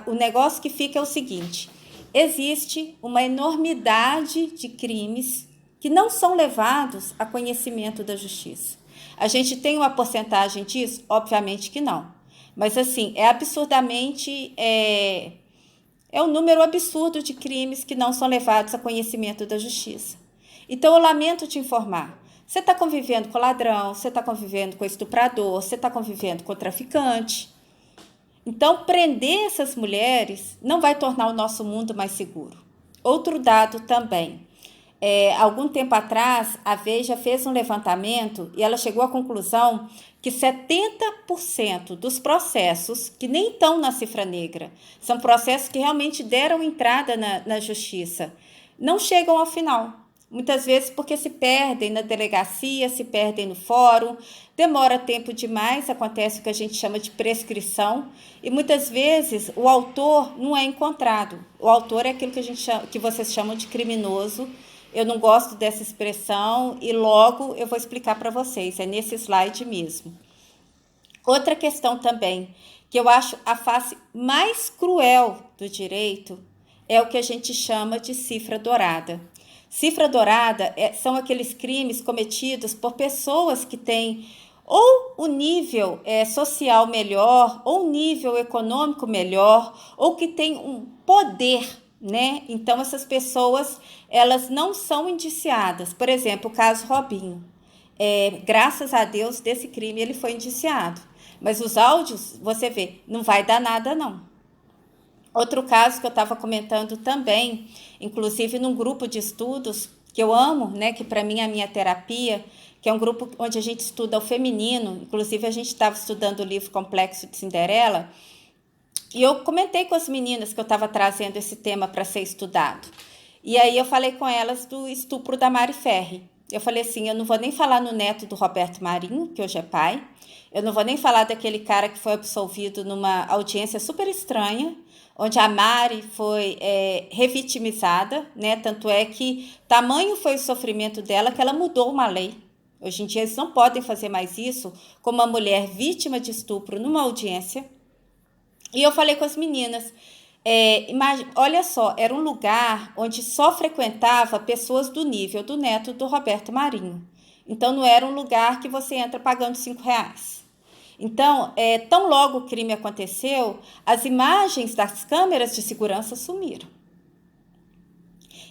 o negócio que fica é o seguinte, existe uma enormidade de crimes que não são levados a conhecimento da justiça. A gente tem uma porcentagem disso? Obviamente que não. Mas, assim, é absurdamente... É um número absurdo de crimes que não são levados a conhecimento da justiça. Então, eu lamento te informar. Você está convivendo com ladrão, você está convivendo com estuprador, você está convivendo com traficante. Então, prender essas mulheres não vai tornar o nosso mundo mais seguro. Outro dado também. Algum tempo atrás, a Veja fez um levantamento e ela chegou à conclusão que 70% dos processos que nem estão na cifra negra, são processos que realmente deram entrada na justiça, não chegam ao final. Muitas vezes porque se perdem na delegacia, se perdem no fórum, demora tempo demais, acontece o que a gente chama de prescrição, e muitas vezes o autor não é encontrado. O autor é aquilo que vocês chamam de criminoso. Eu não gosto dessa expressão e logo eu vou explicar para vocês, é nesse slide mesmo. Outra questão também, que eu acho a face mais cruel do direito, é o que a gente chama de cifra dourada. Cifra dourada são aqueles crimes cometidos por pessoas que têm ou o nível social melhor, ou o nível econômico melhor, ou que têm um poder, né? Então, essas pessoas, elas não são indiciadas. Por exemplo, o caso Robinho. Graças a Deus, desse crime ele foi indiciado. Mas os áudios, você vê, não vai dar nada, não. Outro caso que eu estava comentando também, inclusive num grupo de estudos que eu amo, né? Que para mim é a minha terapia, que é um grupo onde a gente estuda o feminino. Inclusive, a gente estava estudando o livro Complexo de Cinderela. E eu comentei com as meninas que eu estava trazendo esse tema para ser estudado. E aí eu falei com elas do estupro da Mari Ferri. Eu falei assim, eu não vou nem falar no neto do Roberto Marinho, que hoje é pai. Eu não vou nem falar daquele cara que foi absolvido numa audiência super estranha, onde a Mari foi revitimizada, né? Tanto é que tamanho foi o sofrimento dela que ela mudou uma lei. Hoje em dia eles não podem fazer mais isso com uma mulher vítima de estupro numa audiência. E eu falei com as meninas, Olha só, era um lugar onde só frequentava pessoas do nível do neto do Roberto Marinho. Então, não era um lugar que você entra pagando R$ 5. Então, tão logo o crime aconteceu, as imagens das câmeras de segurança sumiram.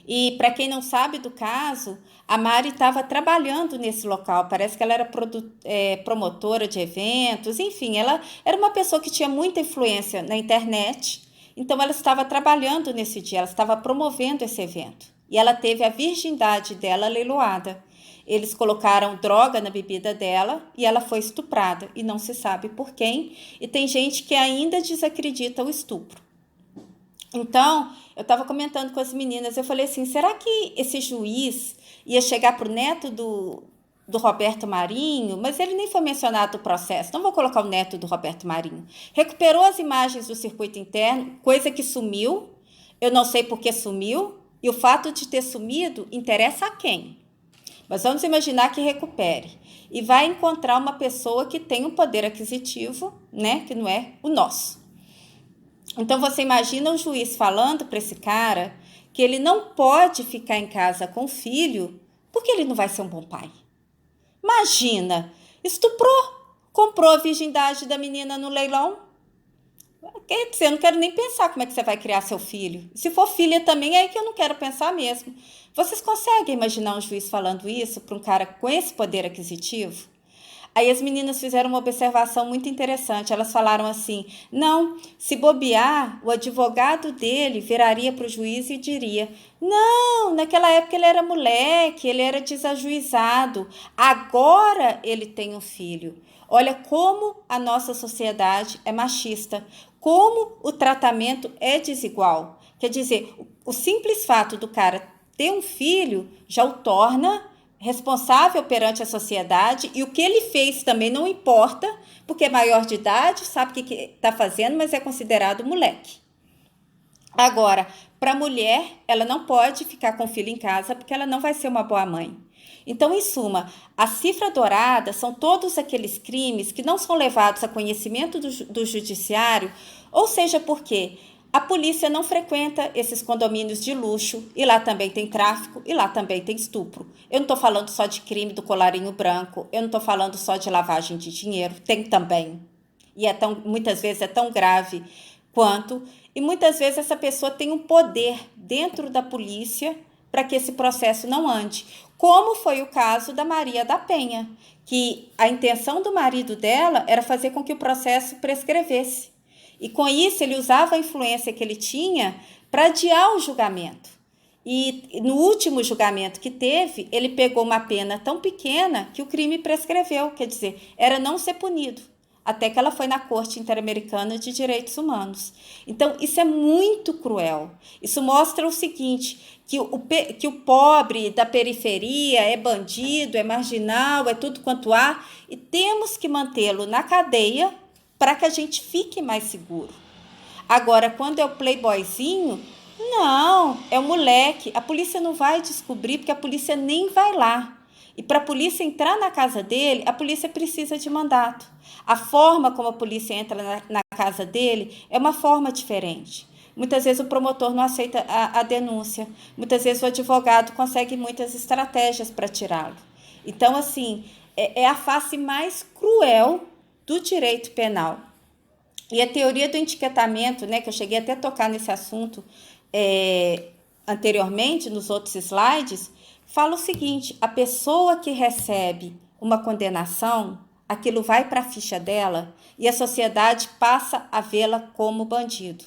E, para quem não sabe do caso, a Mari estava trabalhando nesse local. Parece que ela era promotora de eventos, enfim, ela era uma pessoa que tinha muita influência na internet. Então, ela estava trabalhando nesse dia, ela estava promovendo esse evento. E ela teve a virgindade dela leiloada. Eles colocaram droga na bebida dela e ela foi estuprada. E não se sabe por quem. E tem gente que ainda desacredita o estupro. Então, eu estava comentando com as meninas, eu falei assim, será que esse juiz ia chegar para o neto do Roberto Marinho, mas ele nem foi mencionado no processo, não vou colocar o neto do Roberto Marinho, recuperou as imagens do circuito interno, coisa que sumiu, eu não sei por que sumiu, e o fato de ter sumido interessa a quem? Mas vamos imaginar que recupere, e vai encontrar uma pessoa que tem um poder aquisitivo, né, que não é o nosso. Então, você imagina o juiz falando para esse cara que ele não pode ficar em casa com o filho porque ele não vai ser um bom pai. Imagina, estuprou, comprou a virgindade da menina no leilão. Quer dizer, eu não quero nem pensar como é que você vai criar seu filho. Se for filha também, é aí que eu não quero pensar mesmo. Vocês conseguem imaginar um juiz falando isso para um cara com esse poder aquisitivo? Aí as meninas fizeram uma observação muito interessante. Elas falaram assim, não, se bobear, o advogado dele viraria para o juiz e diria, não, naquela época ele era moleque, ele era desajuizado, agora ele tem um filho. Olha como a nossa sociedade é machista, como o tratamento é desigual. Quer dizer, o simples fato do cara ter um filho já o torna responsável perante a sociedade, e o que ele fez também não importa, porque é maior de idade, sabe o que está fazendo, mas é considerado moleque. Agora, para a mulher, ela não pode ficar com o filho em casa, porque ela não vai ser uma boa mãe. Então, em suma, a cifra dourada são todos aqueles crimes que não são levados a conhecimento do judiciário, ou seja, porque a polícia não frequenta esses condomínios de luxo, e lá também tem tráfico, e lá também tem estupro. Eu não estou falando só de crime do colarinho branco, eu não estou falando só de lavagem de dinheiro, tem também. E muitas vezes é tão grave quanto, e muitas vezes essa pessoa tem um poder dentro da polícia para que esse processo não ande. Como foi o caso da Maria da Penha, que a intenção do marido dela era fazer com que o processo prescrevesse. E com isso ele usava a influência que ele tinha para adiar o julgamento. E no último julgamento que teve, ele pegou uma pena tão pequena que o crime prescreveu, quer dizer, era não ser punido, até que ela foi na Corte Interamericana de Direitos Humanos. Então, isso é muito cruel. Isso mostra o seguinte, que o pobre da periferia é bandido, é marginal, é tudo quanto há, e temos que mantê-lo na cadeia para que a gente fique mais seguro. Agora, quando é o playboyzinho, não, é o moleque. A polícia não vai descobrir, porque a polícia nem vai lá. E para a polícia entrar na casa dele, a polícia precisa de mandato. A forma como a polícia entra na casa dele é uma forma diferente. Muitas vezes o promotor não aceita a denúncia. Muitas vezes o advogado consegue muitas estratégias para tirá-lo. Então, assim, é a face mais cruel do direito penal. E a teoria do etiquetamento, né, que eu cheguei até a tocar nesse assunto anteriormente, nos outros slides, fala o seguinte, a pessoa que recebe uma condenação, aquilo vai para a ficha dela e a sociedade passa a vê-la como bandido.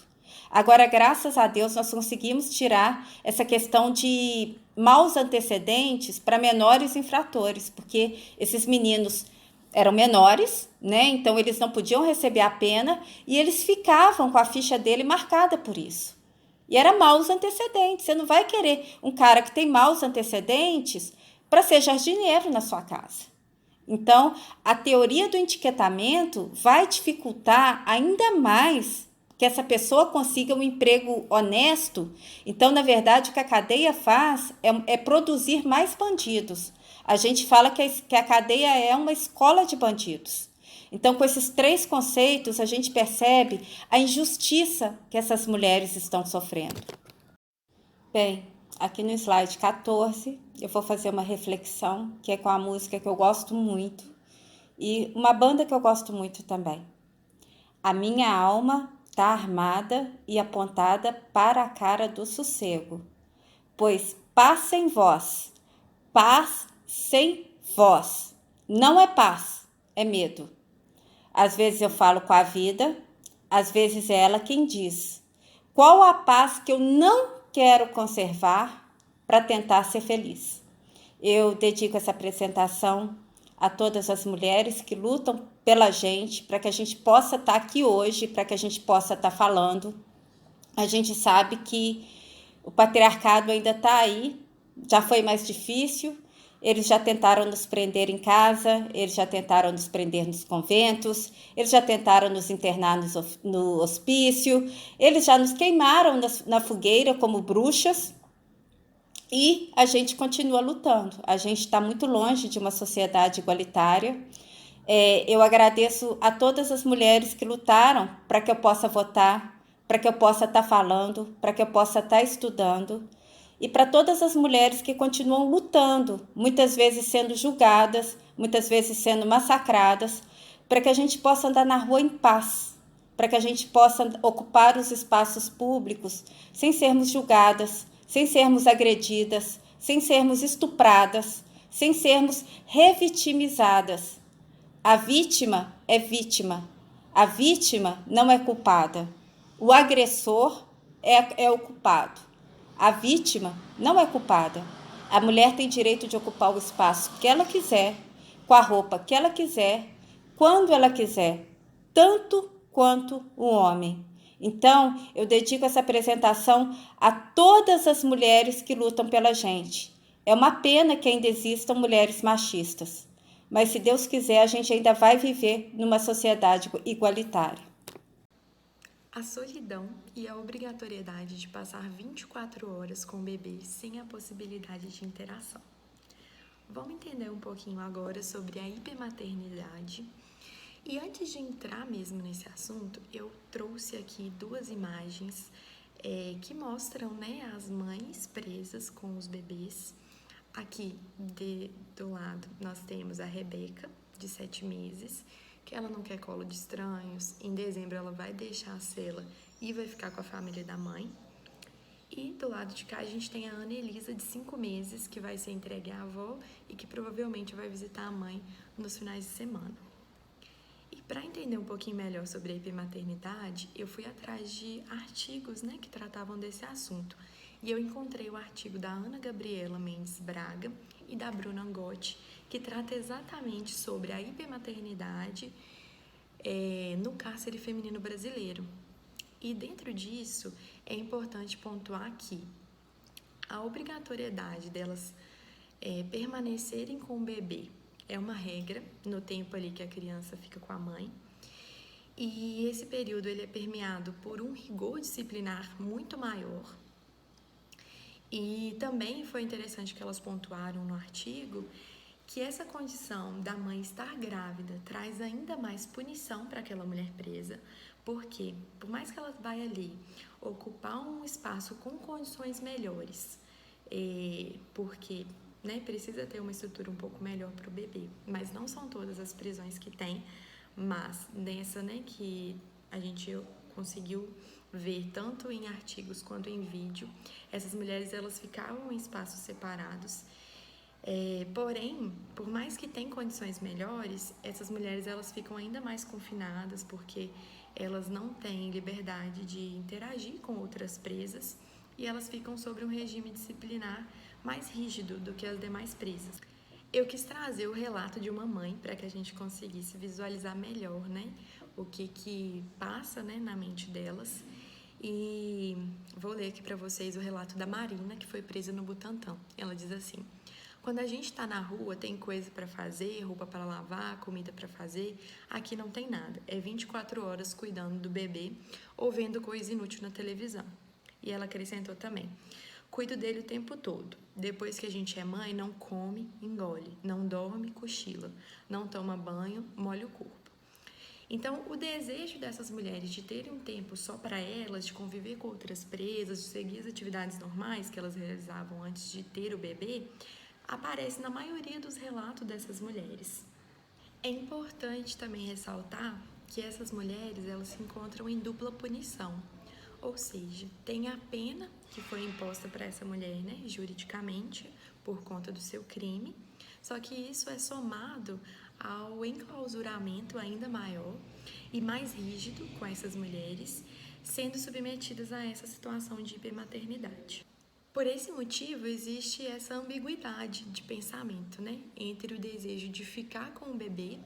Agora, graças a Deus, nós conseguimos tirar essa questão de maus antecedentes para menores infratores, porque esses meninos eram menores, né? Então eles não podiam receber a pena e eles ficavam com a ficha dele marcada por isso. E era maus antecedentes. Você não vai querer um cara que tem maus antecedentes para ser jardineiro na sua casa. Então, a teoria do etiquetamento vai dificultar ainda mais que essa pessoa consiga um emprego honesto. Então, na verdade, o que a cadeia faz é produzir mais bandidos. A gente fala que a cadeia é uma escola de bandidos. Então, com esses 3 conceitos, a gente percebe a injustiça que essas mulheres estão sofrendo. Bem, aqui no slide 14, eu vou fazer uma reflexão, que é com a música que eu gosto muito, e uma banda que eu gosto muito também. A minha alma está armada e apontada para a cara do sossego, pois paz sem voz, paz sem voz, não é paz, é medo. Às vezes eu falo com a vida, às vezes é ela quem diz. Qual a paz que eu não quero conservar para tentar ser feliz? Eu dedico essa apresentação a todas as mulheres que lutam pela gente, para que a gente possa estar aqui hoje, para que a gente possa estar falando. A gente sabe que o patriarcado ainda está aí, já foi mais difícil, eles já tentaram nos prender em casa, eles já tentaram nos prender nos conventos, eles já tentaram nos internar no hospício, eles já nos queimaram na fogueira como bruxas, e a gente continua lutando. A gente está muito longe de uma sociedade igualitária. Eu agradeço a todas as mulheres que lutaram para que eu possa votar, para que eu possa estar falando, para que eu possa estar estudando, e para todas as mulheres que continuam lutando, muitas vezes sendo julgadas, muitas vezes sendo massacradas, para que a gente possa andar na rua em paz, para que a gente possa ocupar os espaços públicos sem sermos julgadas, sem sermos agredidas, sem sermos estupradas, sem sermos revitimizadas. A vítima é vítima. A vítima não é culpada. O agressor é o culpado. A vítima não é culpada. A mulher tem direito de ocupar o espaço que ela quiser, com a roupa que ela quiser, quando ela quiser, tanto quanto o homem. Então, eu dedico essa apresentação a todas as mulheres que lutam pela gente. É uma pena que ainda existam mulheres machistas, mas se Deus quiser, a gente ainda vai viver numa sociedade igualitária.
A solidão e a obrigatoriedade de passar 24 horas com o bebê sem a possibilidade de interação. Vamos entender um pouquinho agora sobre a hipermaternidade. E antes de entrar mesmo nesse assunto, eu trouxe aqui 2 imagens que mostram, né, as mães presas com os bebês. Aqui do lado nós temos a Rebeca, de 7 meses, que ela não quer colo de estranhos. Em dezembro ela vai deixar a cela e vai ficar com a família da mãe. E do lado de cá a gente tem a Ana Elisa, de 5 meses, que vai ser entregue à avó e que provavelmente vai visitar a mãe nos finais de semana. E para entender um pouquinho melhor sobre a hipermaternidade, eu fui atrás de artigos, né, que tratavam desse assunto. E eu encontrei o artigo da Ana Gabriela Mendes Braga e da Bruna Angotti, que trata exatamente sobre a hipermaternidade no cárcere feminino brasileiro. E dentro disso, é importante pontuar que a obrigatoriedade delas permanecerem com o bebê é uma regra no tempo ali que a criança fica com a mãe. E esse período ele é permeado por um rigor disciplinar muito maior. E também foi interessante que elas pontuaram no artigo que essa condição da mãe estar grávida traz ainda mais punição para aquela mulher presa, porque por mais que ela vai ali ocupar um espaço com condições melhores, porque precisa ter uma estrutura um pouco melhor para o bebê, mas não são todas as prisões que tem, mas nessa que a gente conseguiu ver tanto em artigos quanto em vídeo, essas mulheres elas ficavam em espaços separados. Porém, por mais que tenham condições melhores, essas mulheres elas ficam ainda mais confinadas porque elas não têm liberdade de interagir com outras presas e elas ficam sobre um regime disciplinar mais rígido do que as demais presas. Eu quis trazer o relato de uma mãe para que a gente conseguisse visualizar melhor, o que passa, na mente delas. E vou ler aqui para vocês o relato da Marina, que foi presa no Butantã. Ela diz assim: quando a gente está na rua, tem coisa para fazer, roupa para lavar, comida para fazer. Aqui não tem nada. É 24 horas cuidando do bebê ou vendo coisa inútil na televisão. E ela acrescentou também: cuido dele o tempo todo. Depois que a gente é mãe, não come, engole. Não dorme, cochila. Não toma banho, molha o corpo. Então, o desejo dessas mulheres de terem um tempo só para elas, de conviver com outras presas, de seguir as atividades normais que elas realizavam antes de ter o bebê, aparece na maioria dos relatos dessas mulheres. É importante também ressaltar que essas mulheres elas se encontram em dupla punição, ou seja, tem a pena que foi imposta para essa mulher, né, juridicamente, por conta do seu crime, só que isso é somado ao enclausuramento ainda maior e mais rígido com essas mulheres, sendo submetidas a essa situação de hipermaternidade. Por esse motivo, existe essa ambiguidade de pensamento, né, entre o desejo de ficar com o bebê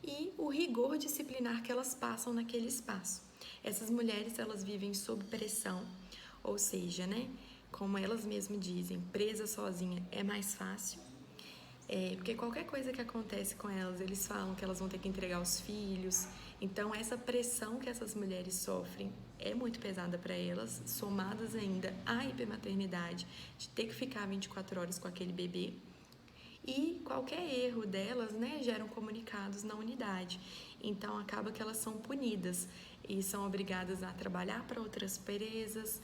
e o rigor disciplinar que elas passam naquele espaço. Essas mulheres, elas vivem sob pressão, ou seja, né, como elas mesmas dizem, presa sozinha é mais fácil, porque qualquer coisa que acontece com elas, eles falam que elas vão ter que entregar os filhos. Então, essa pressão que essas mulheres sofrem é muito pesada para elas, somadas ainda à hipermaternidade, de ter que ficar 24 horas com aquele bebê. E qualquer erro delas, né, geram comunicados na unidade. Então, acaba que elas são punidas e são obrigadas a trabalhar para outras presas.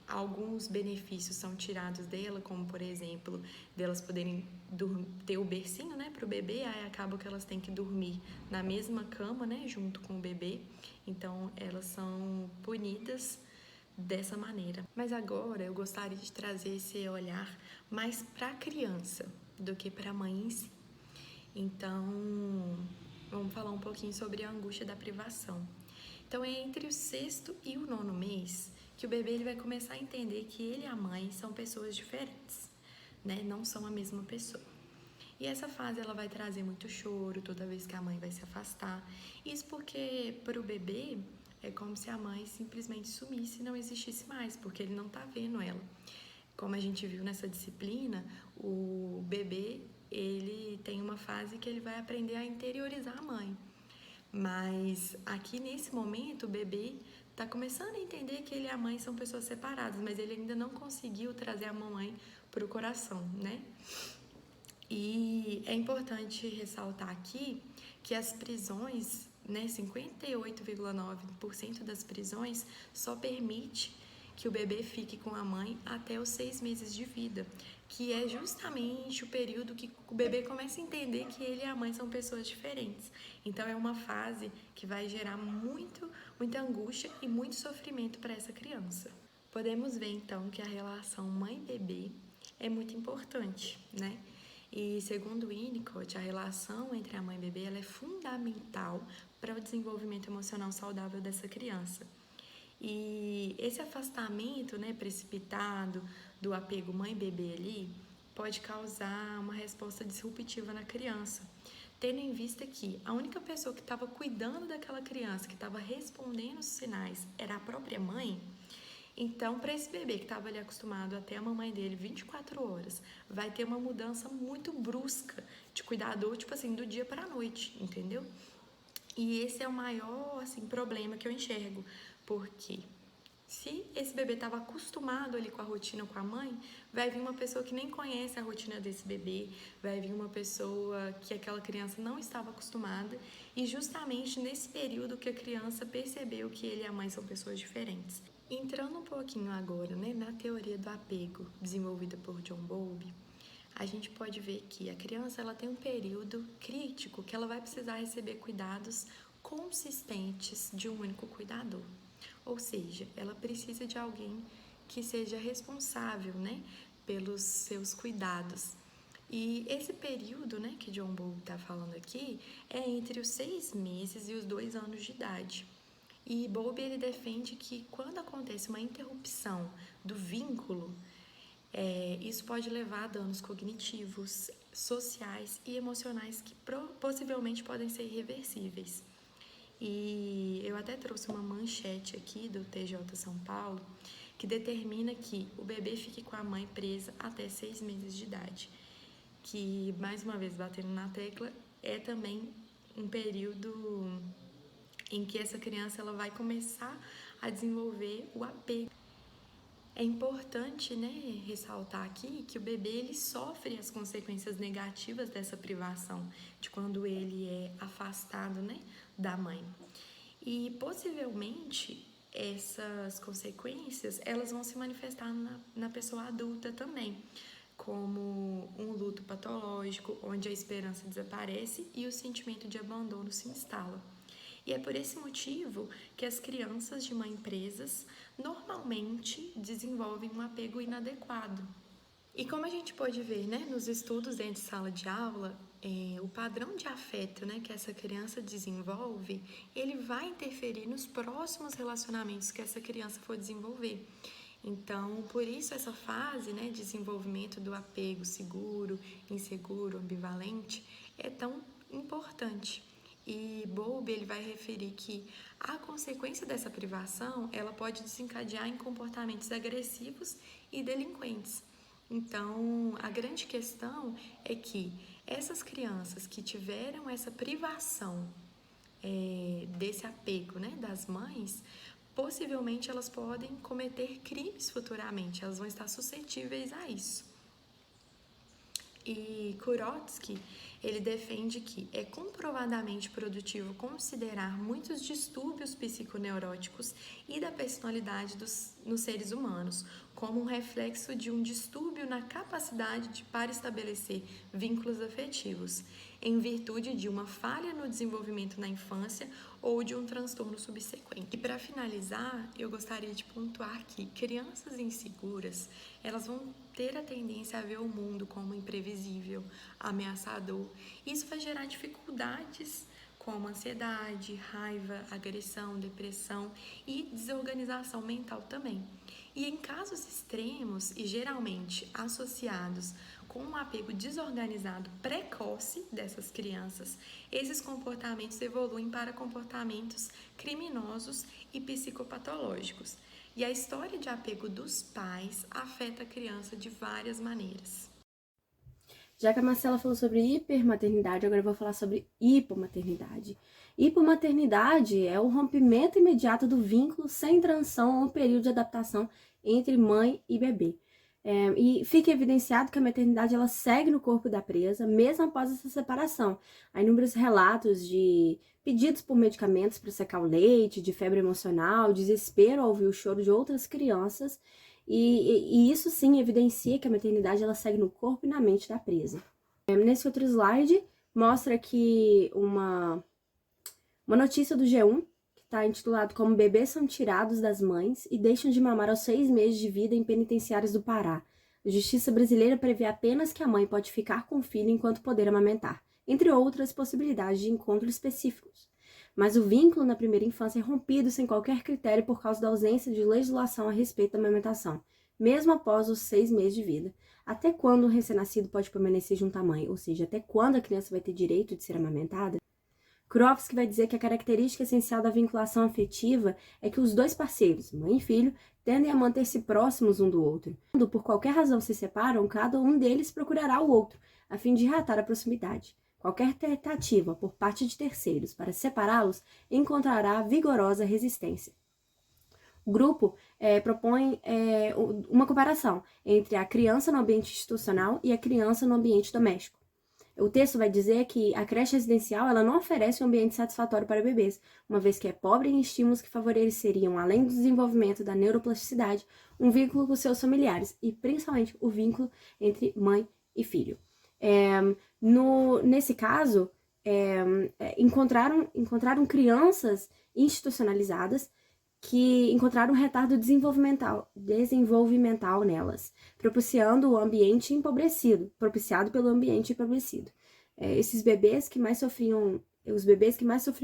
Alguns benefícios são tirados dela, como, por exemplo, delas poderem ter o bercinho, né, para o bebê, aí acaba que elas têm que dormir na mesma cama, né, junto com o bebê. Então, elas são punidas dessa maneira. Mas agora eu gostaria de trazer esse olhar mais para a criança do que para a mãe em si. Então, vamos falar um pouquinho sobre a angústia da privação. Então, é entre o 6º e o 9º mês que o bebê ele vai começar a entender que ele e a mãe são pessoas diferentes, né? Não são a mesma pessoa. E essa fase ela vai trazer muito choro toda vez que a mãe vai se afastar. Isso porque para o bebê é como se a mãe simplesmente sumisse e não existisse mais, porque ele não está vendo ela. Como a gente viu nessa disciplina, o bebê ele tem uma fase que ele vai aprender a interiorizar a mãe. Mas aqui nesse momento o bebê está começando a entender que ele e a mãe são pessoas separadas, mas ele ainda não conseguiu trazer a mamãe para o coração, né? E é importante ressaltar aqui que as prisões, né, 58,9% das prisões só permite que o bebê fique com a mãe até os 6 meses de vida, que é justamente o período que o bebê começa a entender que ele e a mãe são pessoas diferentes. Então é uma fase que vai gerar muita angústia e muito sofrimento para essa criança. Podemos ver então que a relação mãe-bebê é muito importante, né? E segundo o Winnicott, a relação entre a mãe e o bebê ela é fundamental para o desenvolvimento emocional saudável dessa criança. E esse afastamento, né, precipitado do apego mãe-bebê ali pode causar uma resposta disruptiva na criança, tendo em vista que a única pessoa que estava cuidando daquela criança, que estava respondendo os sinais, era a própria mãe. Então, para esse bebê que estava ali acostumado a ter a mamãe dele 24 horas, vai ter uma mudança muito brusca de cuidador, tipo assim, do dia para a noite, entendeu? E esse é o maior, assim, problema que eu enxergo, porque se esse bebê estava acostumado ali com a rotina com a mãe, vai vir uma pessoa que nem conhece a rotina desse bebê, vai vir uma pessoa que aquela criança não estava acostumada, e justamente nesse período que a criança percebeu que ele e a mãe são pessoas diferentes. Entrando um pouquinho agora, né, na teoria do apego desenvolvida por John Bowlby, a gente pode ver que a criança ela tem um período crítico que ela vai precisar receber cuidados consistentes de um único cuidador. Ou seja, ela precisa de alguém que seja responsável, né, pelos seus cuidados. E esse período, né, que John Bowlby está falando aqui é entre os 6 meses e os 2 anos de idade. E Bowlby ele defende que quando acontece uma interrupção do vínculo, isso pode levar a danos cognitivos, sociais e emocionais que possivelmente podem ser irreversíveis. E eu até trouxe uma manchete aqui do TJ São Paulo que determina que o bebê fique com a mãe presa até 6 meses de idade, que, mais uma vez, batendo na tecla, é também um período em que essa criança ela vai começar a desenvolver o apego. É importante, né, ressaltar aqui que o bebê ele sofre as consequências negativas dessa privação, de quando ele é afastado, né, da mãe. E possivelmente essas consequências elas vão se manifestar na pessoa adulta também, como um luto patológico, onde a esperança desaparece e o sentimento de abandono se instala. E é por esse motivo que as crianças de mães presas normalmente desenvolvem um apego inadequado. E como a gente pode ver, né, nos estudos dentro de sala de aula, o padrão de afeto, né, que essa criança desenvolve, ele vai interferir nos próximos relacionamentos que essa criança for desenvolver. Então, por isso essa fase, né, de desenvolvimento do apego seguro, inseguro, ambivalente, é tão importante. E Bowlby ele vai referir que a consequência dessa privação, ela pode desencadear em comportamentos agressivos e delinquentes. Então, a grande questão é que essas crianças que tiveram essa privação desse apego, né, das mães, possivelmente elas podem cometer crimes futuramente, elas vão estar suscetíveis a isso. E Kurotsky, ele defende que é comprovadamente produtivo considerar muitos distúrbios psiconeuróticos e da personalidade nos seres humanos como um reflexo de um distúrbio na capacidade para estabelecer vínculos afetivos, em virtude de uma falha no desenvolvimento na infância ou de um transtorno subsequente. E para finalizar, eu gostaria de pontuar que crianças inseguras, elas vão ter a tendência a ver o mundo como imprevisível, ameaçador. Isso vai gerar dificuldades como ansiedade, raiva, agressão, depressão e desorganização mental também. E em casos extremos e geralmente associados com um apego desorganizado precoce dessas crianças, esses comportamentos evoluem para comportamentos criminosos e psicopatológicos. E a história de apego dos pais afeta a criança de várias maneiras.
Já que a Marcela falou sobre hipermaternidade, agora eu vou falar sobre hipomaternidade. Hipomaternidade é o rompimento imediato do vínculo sem transição ou período de adaptação entre mãe e bebê. E fica evidenciado que a maternidade ela segue no corpo da presa, mesmo após essa separação. Há inúmeros relatos de pedidos por medicamentos para secar o leite, de febre emocional, desespero ao ouvir o choro de outras crianças, e isso sim evidencia que a maternidade ela segue no corpo e na mente da presa. Nesse outro slide, mostra aqui uma notícia do G1, que está intitulado como bebês são tirados das mães e deixam de mamar aos 6 meses de vida em penitenciários do Pará. A justiça brasileira prevê apenas que a mãe pode ficar com o filho enquanto poder amamentar, entre outras possibilidades de encontro específicos. Mas o vínculo na primeira infância é rompido sem qualquer critério por causa da ausência de legislação a respeito da amamentação, mesmo após os 6 meses de vida. Até quando o recém-nascido pode permanecer junto à mãe, ou seja, até quando a criança vai ter direito de ser amamentada? Kurovsky vai dizer que a característica essencial da vinculação afetiva é que os dois parceiros, mãe e filho, tendem a manter-se próximos um do outro. Quando por qualquer razão se separam, cada um deles procurará o outro, a fim de reatar a proximidade. Qualquer tentativa por parte de terceiros para separá-los encontrará vigorosa resistência. O grupo propõe uma comparação entre a criança no ambiente institucional e a criança no ambiente doméstico. O texto vai dizer que a creche residencial ela não oferece um ambiente satisfatório para bebês, uma vez que é pobre em estímulos que favoreceriam, além do desenvolvimento da neuroplasticidade, um vínculo com seus familiares e, principalmente, o vínculo entre mãe e filho. Nesse caso, encontraram crianças institucionalizadas que encontraram um retardo desenvolvimental nelas, propiciado pelo ambiente empobrecido. Os bebês que mais sofriam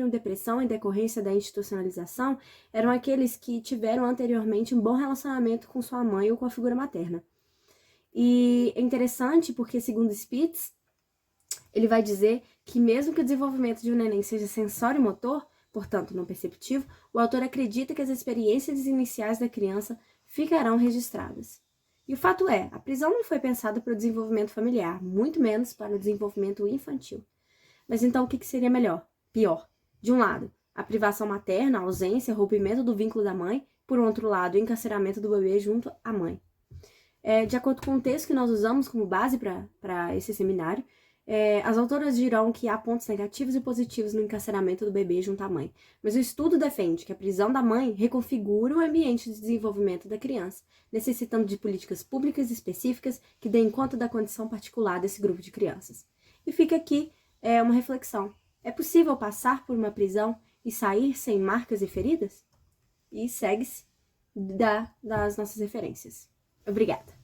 depressão em decorrência da institucionalização eram aqueles que tiveram anteriormente um bom relacionamento com sua mãe ou com a figura materna. E é interessante porque, segundo Spitz, ele vai dizer que mesmo que o desenvolvimento de um neném seja sensório-motor, portanto não perceptivo, o autor acredita que as experiências iniciais da criança ficarão registradas. E o fato é, a prisão não foi pensada para o desenvolvimento familiar, muito menos para o desenvolvimento infantil. Mas então o que seria pior? De um lado, a privação materna, a ausência, o rompimento do vínculo da mãe, por outro lado, o encarceramento do bebê junto à mãe. De acordo com o texto que nós usamos como base para esse seminário, as autoras dirão que há pontos negativos e positivos no encarceramento do bebê junto à mãe, mas o estudo defende que a prisão da mãe reconfigura o ambiente de desenvolvimento da criança, necessitando de políticas públicas específicas que deem conta da condição particular desse grupo de crianças. E fica aqui uma reflexão. É possível passar por uma prisão e sair sem marcas e feridas? E segue-se das nossas referências. Obrigada.